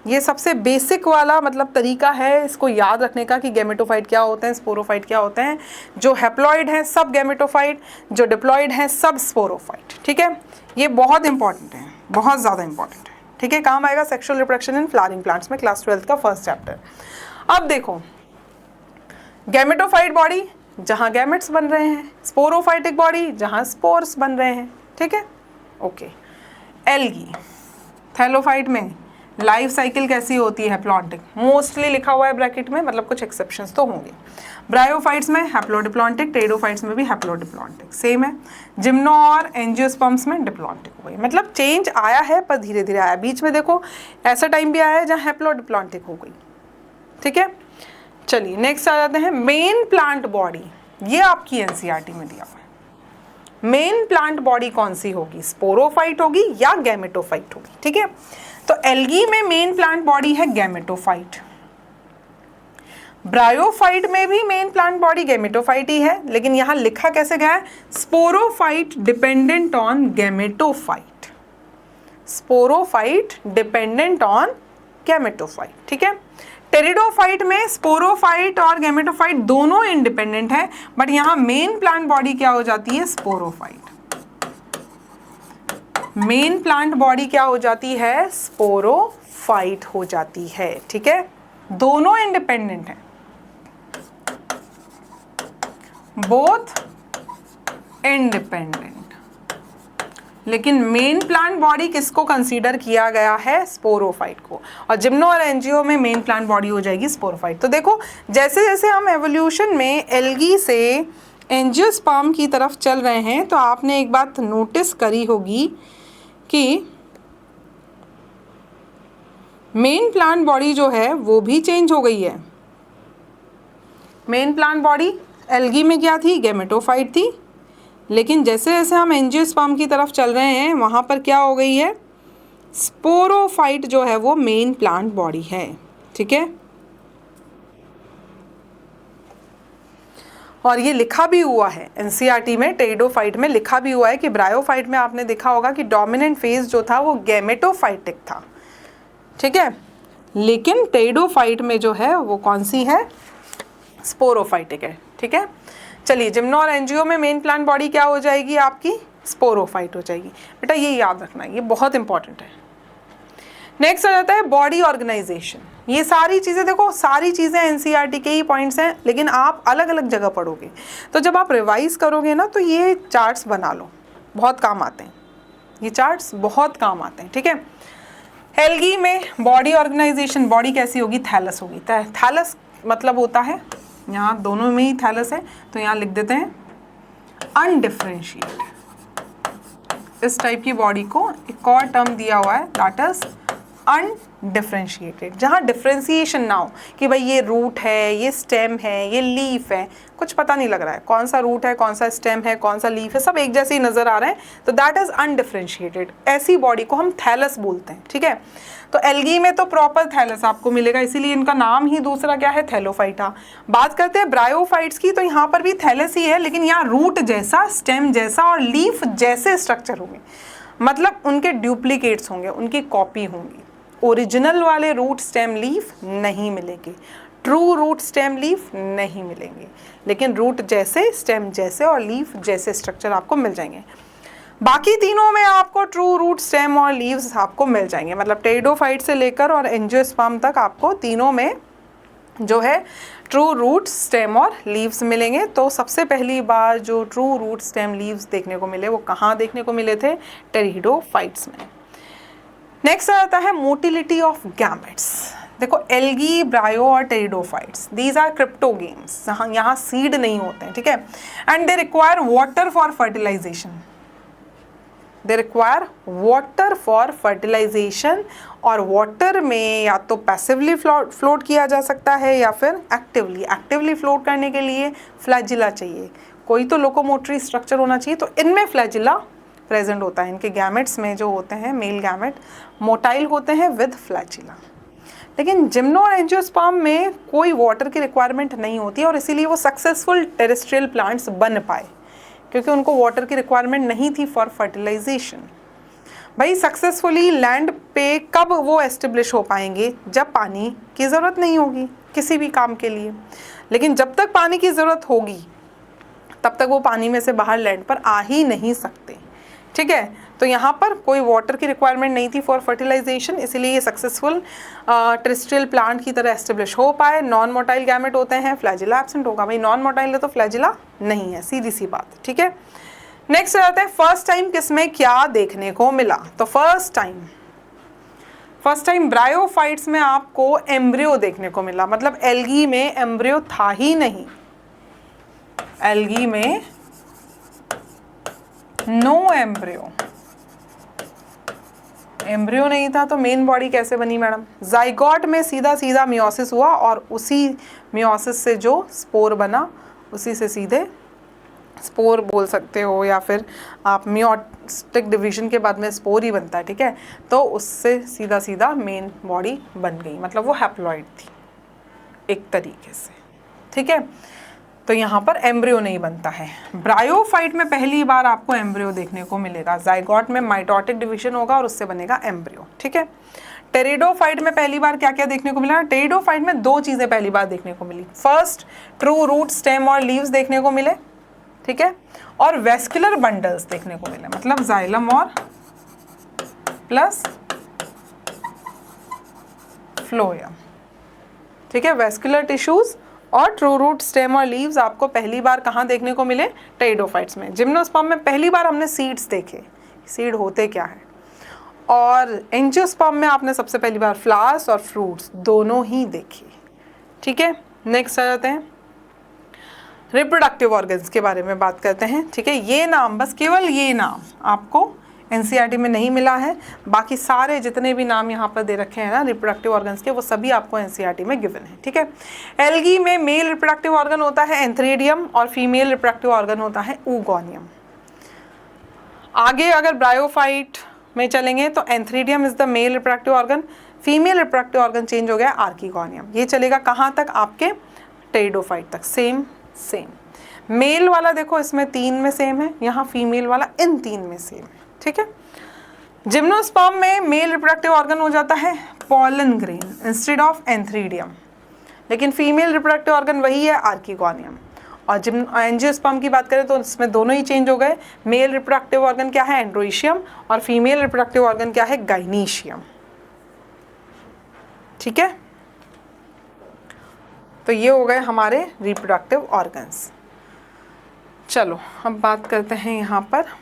S1: ये सबसे बेसिक वाला मतलब तरीका है इसको याद रखने का कि गैमेटोफाइट क्या होते हैं, स्पोरोफाइट क्या होते हैं। जो हैप्लॉइड हैं सब गैमेटोफाइट, जो डिप्लॉइड हैं सब स्पोरोफाइट, ठीक है। ये बहुत इंपॉर्टेंट है, बहुत ज़्यादा इंपॉर्टेंट है, ठीक है। काम आएगा sexual reproduction in flowering plants में, क्लास 12th का फर्स्ट चैप्टर। अब देखो, गैमेटोफाइट बॉडी जहाँ गैमेट्स बन रहे हैं, स्पोरोफाइटिक बॉडी जहाँ स्पोर्स बन रहे हैं, ठीक है, ओके। एल्गी, थैलोफाइट में लाइफ साइकिल कैसी होती है, हैप्लॉन्टिक, मोस्टली लिखा हुआ है ब्रैकेट में, मतलब कुछ एक्सेप्शंस तो होंगे। ब्रायोफाइट्स में हैप्लोडिप्लॉन्टिक, टेरिडोफाइट्स में भी हैप्लोडिप्लॉन्टिक, सेम है। जिम्नो और एंजियोस्पर्म्स में डिप्लॉन्टिक हो गई, मतलब चेंज आया है पर धीरे धीरे आया। बीच में देखो ऐसा टाइम भी आया है जहाँ हैप्लोडिप्लॉन्टिक हो गई, ठीक है। चलिए नेक्स्ट आ जाते हैं, मेन प्लांट बॉडी, ये आपकी NCERT में दिया हुआ है। मेन प्लांट बॉडी कौन सी होगी, स्पोरोफाइट होगी या गैमेटोफाइट होगी, ठीक है। तो एल्गी में मेन प्लांट बॉडी है गैमेटोफाइट, ब्रायोफाइट में भी मेन प्लांट बॉडी गैमेटोफाइट ही है, लेकिन यहां लिखा कैसे गया है, sporophyte dependent on gametophyte, sporophyte dependent on gametophyte, ठीक है। टेरिडोफाइट में स्पोरोफाइट और गैमेटोफाइट दोनों इंडिपेंडेंट है, बट यहाँ मेन प्लांट बॉडी क्या हो जाती है, स्पोरोफाइट। मेन प्लांट बॉडी क्या हो जाती है, स्पोरोफाइट हो जाती है, ठीक है। दोनों इंडिपेंडेंट हैं, बोथ इंडिपेंडेंट, लेकिन मेन प्लांट बॉडी किसको कंसीडर किया गया है, स्पोरोफाइट को, और जिम्नो और एंजियो में मेन प्लांट बॉडी हो जाएगी स्पोरोफाइट। तो देखो जैसे जैसे हम एवोल्यूशन में एल्गी से एंजियोस्पर्म की तरफ चल रहे हैं तो आपने एक बात नोटिस करी होगी कि मेन प्लांट बॉडी जो है वो भी चेंज हो गई है। मेन प्लांट बॉडी एल्गी में क्या थी, गैमेटोफाइट थी, लेकिन जैसे जैसे हम एंजियोस्पर्म की तरफ चल रहे हैं वहाँ पर क्या हो गई है, स्पोरोफाइट जो है वो मेन प्लांट बॉडी है, ठीक है। और ये लिखा भी हुआ है NCERT में, टेरिडोफाइट में लिखा भी हुआ है कि ब्रायोफाइट में आपने देखा होगा कि डोमिनेंट फेज जो था वो गैमेटोफाइटिक था, ठीक है, लेकिन टेरिडोफाइट में जो है वो कौन सी है, स्पोरोफाइटिक है, ठीक है। चलिए जिम्नो और एंजियो में मेन प्लांट बॉडी क्या हो जाएगी आपकी, स्पोरोफाइट हो जाएगी। बेटा ये याद रखना, ये बहुत इंपॉर्टेंट है। नेक्स्ट आ जाता है बॉडी ऑर्गेनाइजेशन। ये सारी चीज़ें देखो, सारी चीज़ें एनसीईआरटी के ही पॉइंट्स हैं, लेकिन आप अलग अलग जगह पढ़ोगे। तो जब आप रिवाइज करोगे ना तो ये चार्ट्स बना लो, बहुत काम आते हैं, ये चार्ट्स बहुत काम आते हैं, ठीक है। एल्गी में बॉडी ऑर्गेनाइजेशन, बॉडी कैसी होगी, थैलस होगी। थैलस मतलब होता है, यहाँ दोनों में ही थैलस है, तो यहाँ लिख देते हैं अनडिफरेंशिएटेड। इस टाइप की बॉडी को एक और टर्म दिया हुआ है, दैट इज अनडिफरेंशिएटेड, जहाँ डिफरेंशिएशन ना हो कि भाई ये रूट है, ये स्टेम है, ये लीफ है, कुछ पता नहीं लग रहा है कौन सा रूट है, कौन सा स्टेम है, कौन सा लीफ है, सब एक जैसे ही नजर आ रहे हैं, तो दैट इज अनडिफरेंशिएटेड। ऐसी बॉडी को हम थैलस बोलते हैं, ठीक है। तो एल्गी में तो प्रॉपर थैलस आपको मिलेगा, इसीलिए इनका नाम ही दूसरा क्या है, थैलोफाइटा। बात करते हैं ब्रायोफाइट्स की, तो यहाँ पर भी थैलस ही है, लेकिन यहाँ रूट जैसा, स्टेम जैसा और लीफ जैसे स्ट्रक्चर होंगे, मतलब उनके डुप्लीकेट्स होंगे, उनकी कॉपी होंगी। ओरिजिनल वाले रूट स्टेम लीफ नहीं मिलेंगे, ट्रू रूट स्टेम लीफ नहीं मिलेंगे, लेकिन रूट जैसे, स्टेम जैसे और लीफ जैसे स्ट्रक्चर आपको मिल जाएंगे। बाकी तीनों में आपको ट्रू रूट स्टेम और लीव्स आपको मिल जाएंगे, मतलब टेरिडोफाइट से लेकर और एंजियोस्पर्म तक आपको तीनों में जो है ट्रू रूट स्टेम और लीव्स मिलेंगे। तो सबसे पहली बार जो ट्रू रूट स्टेम लीव्स देखने को मिले वो कहाँ देखने को मिले थे, टेरिडोफाइट्स में। नेक्स्ट आता है मोटिलिटी ऑफ गैमेट्स। देखो एल्गी, ब्रायो और टेरिडोफाइट्स, दीज आर क्रिप्टोगेम्स, यहाँ सीड नहीं होते हैं, ठीक है। And they require water for fertilization, they require water for fertilization. और वाटर में या तो पैसिवली फ्लोट किया जा सकता है या फिर एक्टिवली फ्लोट करने के लिए फ्लैजिला चाहिए, कोई तो लोकोमोटरी स्ट्रक्चर होना चाहिए, तो इनमें फ्लैजिला प्रेजेंट होता है। इनके गैमेट्स में जो होते हैं मेल गैमेट मोटाइल होते हैं विद फ्लैजिला। लेकिन जिम्नो और एंजियोस्पर्म में कोई वाटर की रिक्वायरमेंट नहीं होती और इसीलिए वो सक्सेसफुल टेरेस्ट्रियल प्लांट्स बन पाए, क्योंकि उनको वाटर की रिक्वायरमेंट नहीं थी फॉर फर्टिलाइजेशन। भाई सक्सेसफुली लैंड पे कब वो एस्टेब्लिश हो पाएंगे, जब पानी की ज़रूरत नहीं होगी किसी भी काम के लिए। लेकिन जब तक पानी की ज़रूरत होगी तब तक वो पानी में से बाहर लैंड पर आ ही नहीं सकते, ठीक है। तो यहाँ पर कोई वाटर की रिक्वायरमेंट नहीं थी फॉर फर्टिलाइजेशन, इसीलिए ये सक्सेसफुल टेरेस्ट्रियल प्लांट की तरह एस्टेब्लिश हो पाए। नॉन मोटाइल गैमेट होते हैं, फ्लैजिला एब्सेंट होगा, भाई नॉन मोटाइल है तो फ्लैजिला नहीं है, सीधी सी बात, ठीक है। नेक्स्ट आता है फर्स्ट टाइम किसमें क्या देखने को मिला। तो फर्स्ट टाइम ब्रायोफाइट्स में आपको एम्ब्रियो देखने को मिला, मतलब एल्गी में एम्ब्रियो था ही नहीं, एल्गी में नो एम्ब्रियो नहीं था, तो मेन बॉडी कैसे बनी मैडम, जाइगोट में सीधा सीधा मियोसिस हुआ और उसी मियोसिस से जो स्पोर बना उसी से सीधे स्पोर बोल सकते हो, या फिर आप मियोटिक डिवीजन के बाद में स्पोर ही बनता है, ठीक है। तो उससे सीधा सीधा मेन बॉडी बन गई, मतलब वो हैप्लॉइड थी एक तरीके से, ठीक है। तो यहाँ पर एम्ब्रियो नहीं बनता है। ब्रायोफाइट में पहली बार आपको एम्ब्रियो देखने को मिलेगा, जाइगोट में माइटोटिक डिवीजन होगा और उससे बनेगा एम्ब्रियो, ठीक है। टेरिडोफाइट में पहली बार क्या क्या देखने को मिला, टेरिडोफाइट में दो चीज़ें पहली बार देखने को मिली, फर्स्ट ट्रू रूट स्टेम और लीव्स देखने को मिले, ठीक है, और वेस्कुलर बंडल्स देखने को मिले, मतलब जाइलम और प्लस फ्लोएम, ठीक है। वेस्कुलर टिश्यूज और ट्रू रूट स्टेम और लीव्स आपको पहली बार कहाँ देखने को मिले, टेरिडोफाइट्स में। जिम्नोस्पर्म में पहली बार हमने सीड्स देखे, सीड होते क्या है, और एंजियोस्पर्म में आपने सबसे पहली बार फ्लावर्स और फ्रूट्स दोनों ही देखे, ठीक है। नेक्स्ट आ जाते हैं रिप्रोडक्टिव ऑर्गन्स के बारे में बात करते हैं, ठीक है। ये नाम, बस केवल ये नाम आपको एनसीईआरटी में नहीं मिला है, बाकी सारे जितने भी नाम यहाँ पर दे रखे हैं ना रिप्रोडक्टिव ऑर्गन्स के, वो सभी आपको एनसीईआरटी में गिवन है, ठीक है। एल्गी में मेल रिप्रोडक्टिव ऑर्गन होता है एंथ्रेडियम और फीमेल रिप्रोडक्टिव ऑर्गन होता है ऊगोनियम। आगे अगर ब्रायोफाइट में चलेंगे तो antheridium is the male reproductive organ, female reproductive organ change हो गया आर्किगोनियम। ये चलेगा कहाँ तक, आपके टेरिडोफाइट तक, सेम। मेल वाला देखो इसमें 3 में सेम है, यहाँ फीमेल वाला इन 3 में सेम है, ठीक है। जिम्नोस्पर्म में मेल रिप्रोडक्टिव ऑर्गन हो जाता है pollen grain instead of antheridium, लेकिन फीमेल रिप्रोडक्टिव ऑर्गन वही है आर्किगोनियम। और एंजियोस्पर्म की बात करें तो इसमें दोनों ही चेंज हो गए, मेल रिप्रोडक्टिव ऑर्गन क्या है एंड्रोइशियम और फीमेल रिप्रोडक्टिव ऑर्गन क्या है गाइनीशियम, ठीक है। तो ये हो गए हमारे रिप्रोडक्टिव ऑर्गन्स। चलो अब बात करते हैं यहाँ पर,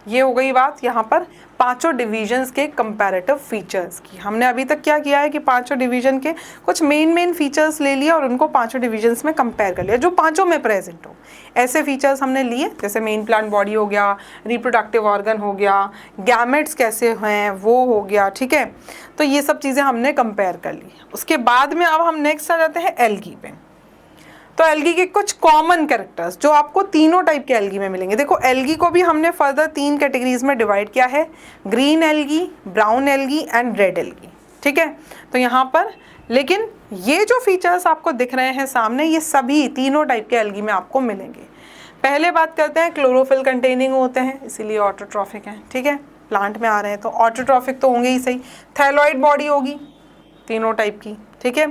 S1: ये हो गई बात यहाँ पर पांचों डिवीजन्स के कंपैरेटिव फीचर्स की। हमने अभी तक क्या किया है कि पांचों डिवीजन के कुछ मेन फीचर्स ले लिए और उनको पांचों डिवीजन्स में कंपेयर कर लिया जो पांचों में प्रेजेंट हो। ऐसे फीचर्स हमने लिए जैसे मेन प्लांट बॉडी हो गया, रिप्रोडक्टिव ऑर्गन हो गया, गैमेट्स कैसे हैं वो हो गया, ठीक है। तो ये सब चीज़ें हमने कंपेयर कर ली। उसके बाद में अब हम नेक्स्ट आ जाते हैं एल्गी पे। तो एल्गी के कुछ कॉमन कैरेक्टर्स जो आपको तीनों टाइप के एल्गी में मिलेंगे। देखो एल्गी को भी हमने फर्दर 3 कैटेगरीज में डिवाइड किया है, green algae, brown algae and red algae, ठीक है। तो यहाँ पर लेकिन ये जो फीचर्स आपको दिख रहे हैं सामने, ये सभी तीनों टाइप के एल्गी में आपको मिलेंगे। पहले बात करते हैं, क्लोरोफिल कंटेनिंग होते हैं इसीलिए ऑटोट्रॉफिक हैं, ठीक है। प्लांट में आ रहे हैं तो ऑटोट्रॉफिक तो होंगे ही सही। थैलॉइड बॉडी होगी तीनों टाइप की, ठीक है।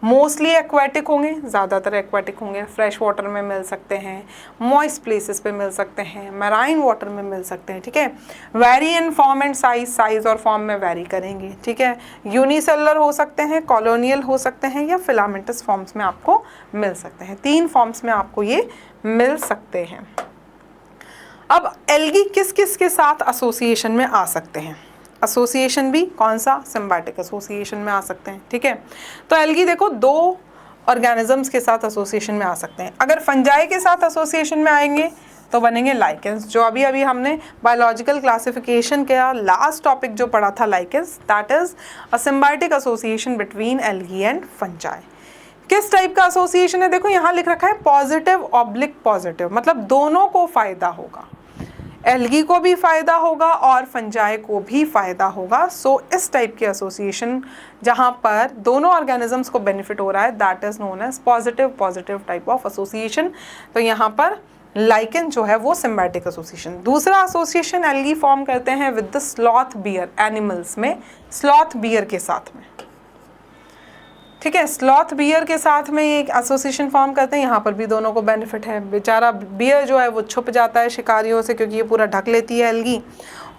S1: मोस्टली एक्वाटिक होंगे, ज़्यादातर एक्वाटिक होंगे, फ्रेश वाटर में मिल सकते हैं, मॉइस्ट प्लेसेस पे मिल सकते हैं, मैराइन वाटर में मिल सकते हैं, ठीक है। Very in form and size और फॉर्म में वेरी करेंगे, ठीक है। यूनिसेलुलर हो सकते हैं, कॉलोनियल हो सकते हैं या फिलामेंटस फॉर्म्स में आपको मिल सकते हैं। 3 फॉर्म्स में आपको ये मिल सकते हैं। अब एल्गी किस किस के साथ एसोसिएशन में आ सकते हैं? एसोसिएशन भी कौन सा? सिम्बायोटिक एसोसिएशन में आ सकते हैं, ठीक है। तो एल्गी देखो 2 ऑर्गेनिजम्स के साथ एसोसिएशन में आ सकते हैं। अगर फंजाई के साथ एसोसिएशन में आएंगे तो बनेंगे लाइकेंस, जो अभी अभी हमने बायोलॉजिकल क्लासिफिकेशन का लास्ट टॉपिक जो पढ़ा था lichens, that is a symbiotic association between algae and fungi. किस टाइप का एसोसिएशन है? देखो यहाँ लिख रखा है पॉजिटिव ऑब्लिक पॉजिटिव, मतलब दोनों को फायदा होगा, एल्गी को भी फायदा होगा और फंजाई को भी फायदा होगा। सो इस टाइप के एसोसिएशन जहाँ पर दोनों ऑर्गेनिजम्स को बेनिफिट हो रहा है, that is known as positive type of association. तो यहाँ पर लाइकेन जो है वो सिम्बायोटिक एसोसिएशन। दूसरा एसोसिएशन एल्गी फॉर्म करते हैं with the sloth bear, animals में स्लॉथ बियर के साथ में, ठीक है। स्लॉथ बियर के साथ में एक एसोसिएशन फॉर्म करते हैं, यहाँ पर भी दोनों को बेनिफिट है। बेचारा बियर जो है वो छुप जाता है शिकारियों से क्योंकि ये पूरा ढक लेती है एल्गी,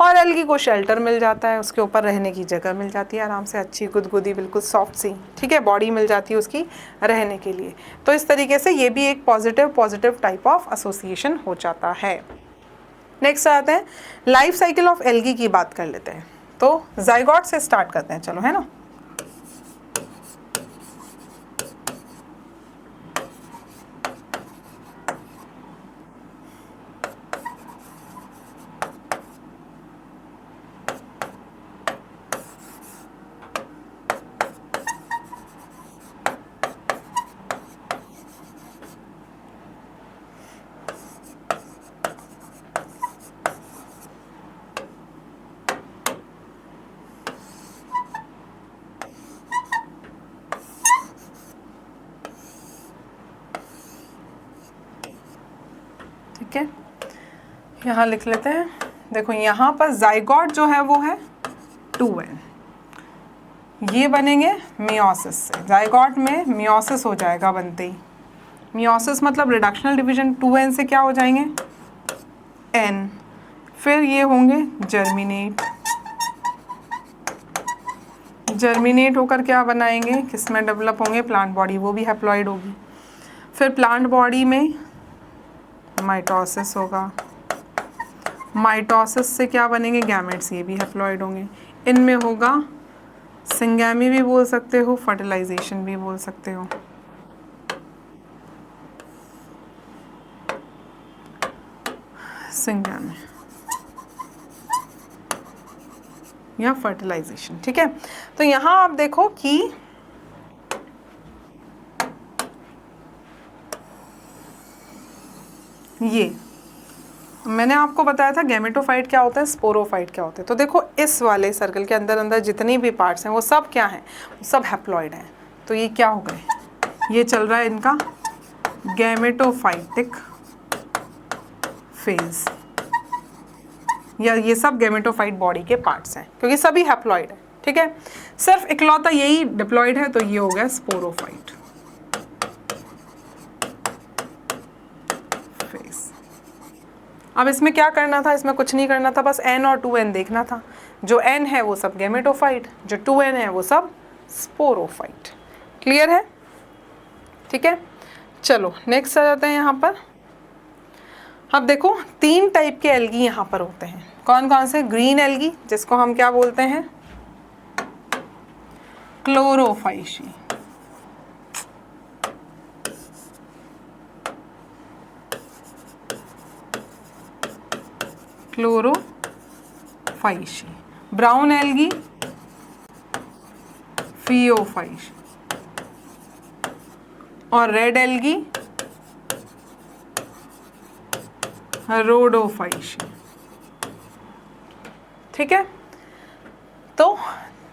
S1: और एल्गी को शेल्टर मिल जाता है, उसके ऊपर रहने की जगह मिल जाती है आराम से, अच्छी गुदगुदी बिल्कुल सॉफ्ट सी, ठीक है, बॉडी मिल जाती है उसकी रहने के लिए। तो इस तरीके से ये भी एक पॉजिटिव टाइप ऑफ एसोसिएशन हो जाता है। नेक्स्ट आते हैं लाइफ साइकिल ऑफ एल्गी की बात कर लेते हैं। तो जाइगोट से स्टार्ट करते हैं, चलो, है ना। ठीक है, यहाँ लिख लेते हैं। देखो यहाँ पर जाइगोट जो है वो है 2n, ये बनेंगे मियोसिस से। जाइगोट में मियोसिस हो जाएगा बनते ही। मियोसिस मतलब रिडक्शनल डिवीजन, 2n से क्या हो जाएंगे n, फिर ये होंगे जर्मिनेट होकर क्या बनाएंगे, किसमें डेवलप होंगे, प्लांट बॉडी, वो भी हैप्लॉइड होगी। फिर प्लांट बॉडी में माइटोसिस होगा, माइटोसिस से क्या बनेंगे गैमेट्स, ये भी हैप्लॉइड होंगे। इनमें होगा सिंगैमी भी बोल सकते हो, फर्टिलाइजेशन भी बोल सकते हो। सिंगैमी या फर्टिलाइजेशन, ठीक है। तो यहाँ आप देखो कि ये मैंने आपको बताया था गैमेटोफाइट क्या होता है, स्पोरोफाइट क्या होता है। तो देखो इस वाले सर्कल के अंदर अंदर जितनी भी पार्ट्स हैं वो सब क्या हैं, सब हैप्लॉइड हैं। तो ये क्या हो गए, ये चल रहा है इनका गैमेटोफाइटिक फेज, या ये सब गैमेटोफाइट बॉडी के पार्ट्स हैं क्योंकि सभी हैप्लॉइड है, ठीक है। सिर्फ इकलौता यही डिप्लॉइड है, तो ये हो गया स्पोरोफाइट फेज। अब इसमें क्या करना था, इसमें कुछ नहीं करना था, बस n और 2n देखना था। जो n है वो सब गैमेटोफाइट, जो 2n है वो सब स्पोरोफाइट। क्लियर है? ठीक है, चलो नेक्स्ट आ जाते हैं यहाँ पर। अब देखो 3 टाइप के एल्गी यहाँ पर होते हैं। कौन कौन से? ग्रीन एल्गी, जिसको हम क्या बोलते हैं? Chlorophyceae. Chlorophyceae. Brown algae phaeophyceae. और रेड एल्गी रोडोफाइशी। ठीक है, तो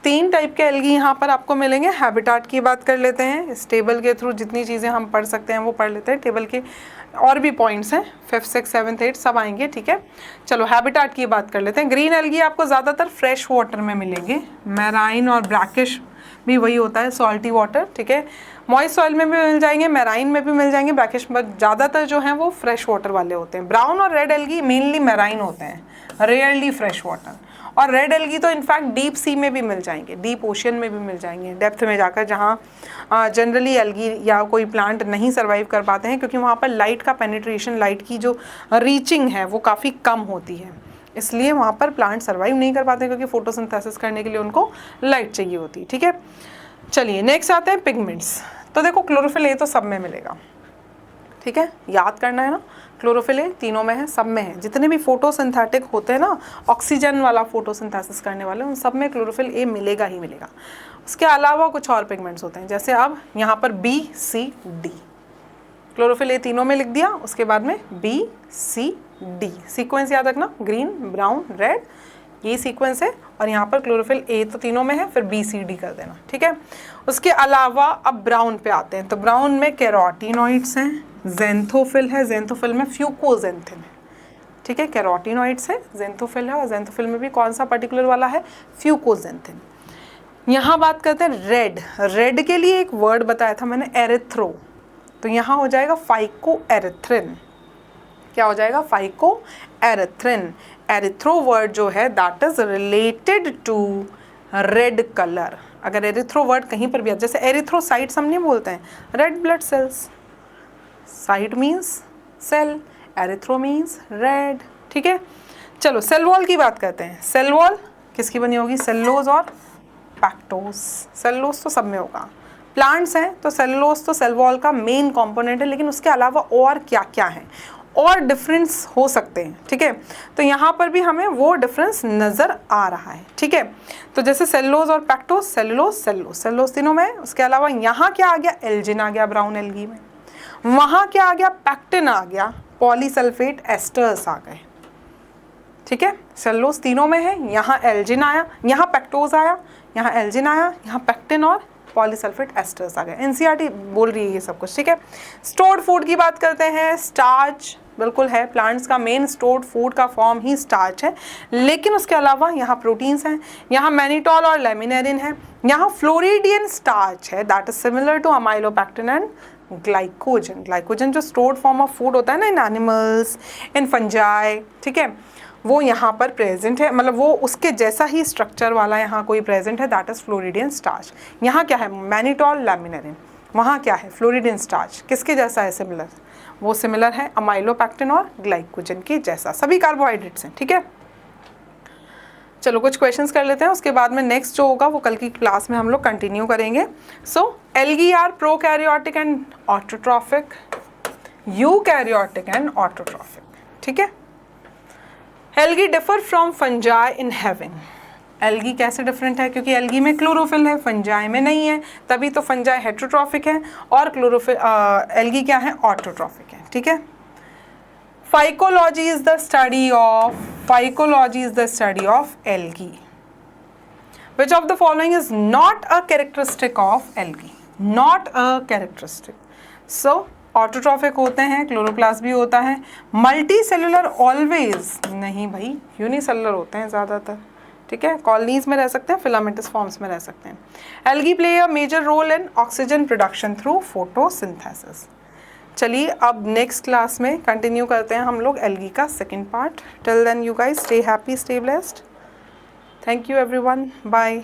S1: 3 टाइप के एल्गी यहाँ पर आपको मिलेंगे। हैबिटाट की बात कर लेते हैं। इस टेबल के थ्रू जितनी चीज़ें हम पढ़ सकते हैं वो पढ़ लेते हैं। टेबल के और भी पॉइंट्स हैं, 5th 6th 7th 8th सब आएंगे। ठीक है, चलो हैबिटाट की बात कर लेते हैं। ग्रीन एल्गी आपको ज़्यादातर फ्रेश वाटर में मिलेंगे। मैराइन और ब्रैकिश भी वही होता है, सॉल्टी वाटर। ठीक है, मॉइस्ट सॉइल में भी मिल जाएंगे, मैराइन में भी मिल जाएंगे, ब्रैकिश, बट ज़्यादातर जो हैं वो फ्रेश वाटर वाले होते हैं। ब्राउन और रेड एल्गी मेनली मैराइन होते हैं, रेयरली फ्रेश वाटर। और रेड एल्गी तो इनफैक्ट डीप सी में भी मिल जाएंगे, डीप ओशियन में भी मिल जाएंगे, डेप्थ में जाकर, जहाँ जनरली एल्गी या कोई प्लांट नहीं सर्वाइव कर पाते हैं, क्योंकि वहाँ पर लाइट का पेनिट्रेशन, लाइट की जो रीचिंग है वो काफ़ी कम होती है, इसलिए वहाँ पर प्लांट सर्वाइव नहीं कर पाते, क्योंकि फोटोसिंथेसिस करने के लिए उनको लाइट चाहिए होती है। ठीक है, चलिए नेक्स्ट आते हैं पिगमेंट्स। तो देखो क्लोरोफिल ए तो सब में मिलेगा। ठीक है, याद करना है ना, क्लोरोफिल ए तीनों में है, सब में है। जितने भी फोटोसिंथेटिक होते हैं ना, ऑक्सीजन वाला फोटोसिंथेसिस करने वाले, उन सब में क्लोरोफिल ए मिलेगा ही मिलेगा। उसके अलावा कुछ और पिगमेंट्स होते हैं, जैसे अब यहाँ पर B C D. Chlorophyll A तीनों में लिख दिया, उसके बाद में बी सी डी सीक्वेंस याद रखना, ग्रीन ब्राउन रेड, ये सीक्वेंस है। और यहाँ पर क्लोरोफिल ए तो तीनों में है, फिर बी सी डी कर देना। ठीक है, उसके अलावा अब ब्राउन पे आते हैं। तो ब्राउन में कैरोटीनॉइड्स हैं, ज़ेंथोफिल है, ज़ेंथोफिल में फ्यूकोजेंथिन है। ठीक है, कैरोटीनॉइड्स है, ज़ेंथोफिल है, और ज़ेंथोफिल में भी कौन सा पर्टिकुलर वाला है? फ्यूकोजेंथिन। यहाँ बात करते हैं रेड। रेड के लिए एक वर्ड बताया था मैंने, एरिथ्रो। तो यहाँ हो जाएगा फाइको एरिथ्रिन। क्या हो जाएगा? Phyco erythrin. एरिथ्रो वर्ड जो है that is related to red colour. अगर एरिथ्रो वर्ड कहीं पर भी आ, जैसे एरिथ्रोसाइट्स हम नहीं बोलते हैं, red blood cells, cyte means cell, erythro means red. ठीक है, चलो सेल वॉल की बात करते हैं। सेल वॉल किसकी बनी होगी? सेल्लोज और पैक्टोस। सेल्लोज तो सब में होगा। प्लांट्स हैं तो सेल्लोज तो सेल वॉल का मेन कंपोनेंट है, लेकिन उसके अलावा और क्या क्या है, और डिफरेंस हो सकते हैं। ठीक है, तो यहाँ पर भी हमें वो डिफरेंस नज़र आ रहा है। ठीक है, तो जैसे सेल्लोज और पैक्टोस, सेल्युलोज सेल्लोज, सेल्लोज तीनों में। उसके अलावा यहाँ क्या आ गया? एल्जिन आ गया ब्राउन एल्गी में। वहाँ क्या आ गया? पैक्टिन आ गया, पॉलीसल्फेट एस्टर्स आ गए। ठीक है, सेल्लोज तीनों में है। यहाँ एल्जिन आया, यहाँ पैक्टोज आया, यहाँ एल्जिन आया, यहाँ पैक्टिन और पॉलीसल्फेट एस्टर्स आ गए। एनसीईआरटी बोल रही है ये सब कुछ। ठीक है, स्टोर्ड फूड की बात करते हैं। स्टार्च बिल्कुल है, प्लांट्स का मेन स्टोर्ड फूड का फॉर्म ही स्टार्च है, लेकिन उसके अलावा यहाँ प्रोटीन्स हैं, यहाँ मैनिटॉल और लेमिनेरिन है, यहाँ फ्लोरिडियन स्टार्च है that is similar to amylopectin and glycogen. Glycogen जो स्टोर्ड फॉर्म ऑफ फूड होता है ना इन एनिमल्स, इन फंजाई, ठीक है, वो यहाँ पर प्रेजेंट है, मतलब वो उसके जैसा ही स्ट्रक्चर वाला यहाँ कोई प्रेजेंट है, दैट इज फ्लोरिडियन स्टार्च। यहाँ क्या है? Mannitol laminarin. वहाँ क्या है? Floridean starch. किसके जैसा है? सिमिलर। वो सिमिलर है अमाइलोपैक्टिन और ग्लाइकोजन के जैसा। सभी कार्बोहाइड्रेट्स हैं। ठीक है, चलो कुछ क्वेश्चंस कर लेते हैं, उसके बाद में नेक्स्ट जो होगा वो कल की क्लास में हम लोग कंटिन्यू करेंगे। So algae are prokaryotic and autotrophic, eukaryotic and autotrophic. ठीक है, algae differ from fungi in having. Algae कैसे डिफरेंट है? क्योंकि एल्गी में क्लोरोफिल है, फंजाई में नहीं है, तभी तो फंजाई हेटेरोट्रॉफिक है और क्लोरोफिल एल्गी क्या है? ऑटोट्रॉफिक है। ठीक है, phycology is the study of algae. Which of the following is not a characteristic of algae? Not a characteristic. So autotrophic होते हैं, क्लोरोप्लास्ट भी होता है। मल्टी सेलुलर ऑलवेज नहीं भाई, यूनिसेलुलर होते हैं ज़्यादातर। ठीक है, कॉलोनीज में रह सकते हैं, फिलामेंटस फॉर्म्स में रह सकते हैं। Algae play a major role in oxygen production through photosynthesis. चलिए अब नेक्स्ट क्लास में कंटिन्यू करते हैं हम लोग एल्गी का second part. Till then you guys stay happy, stay blessed. Thank you everyone, bye.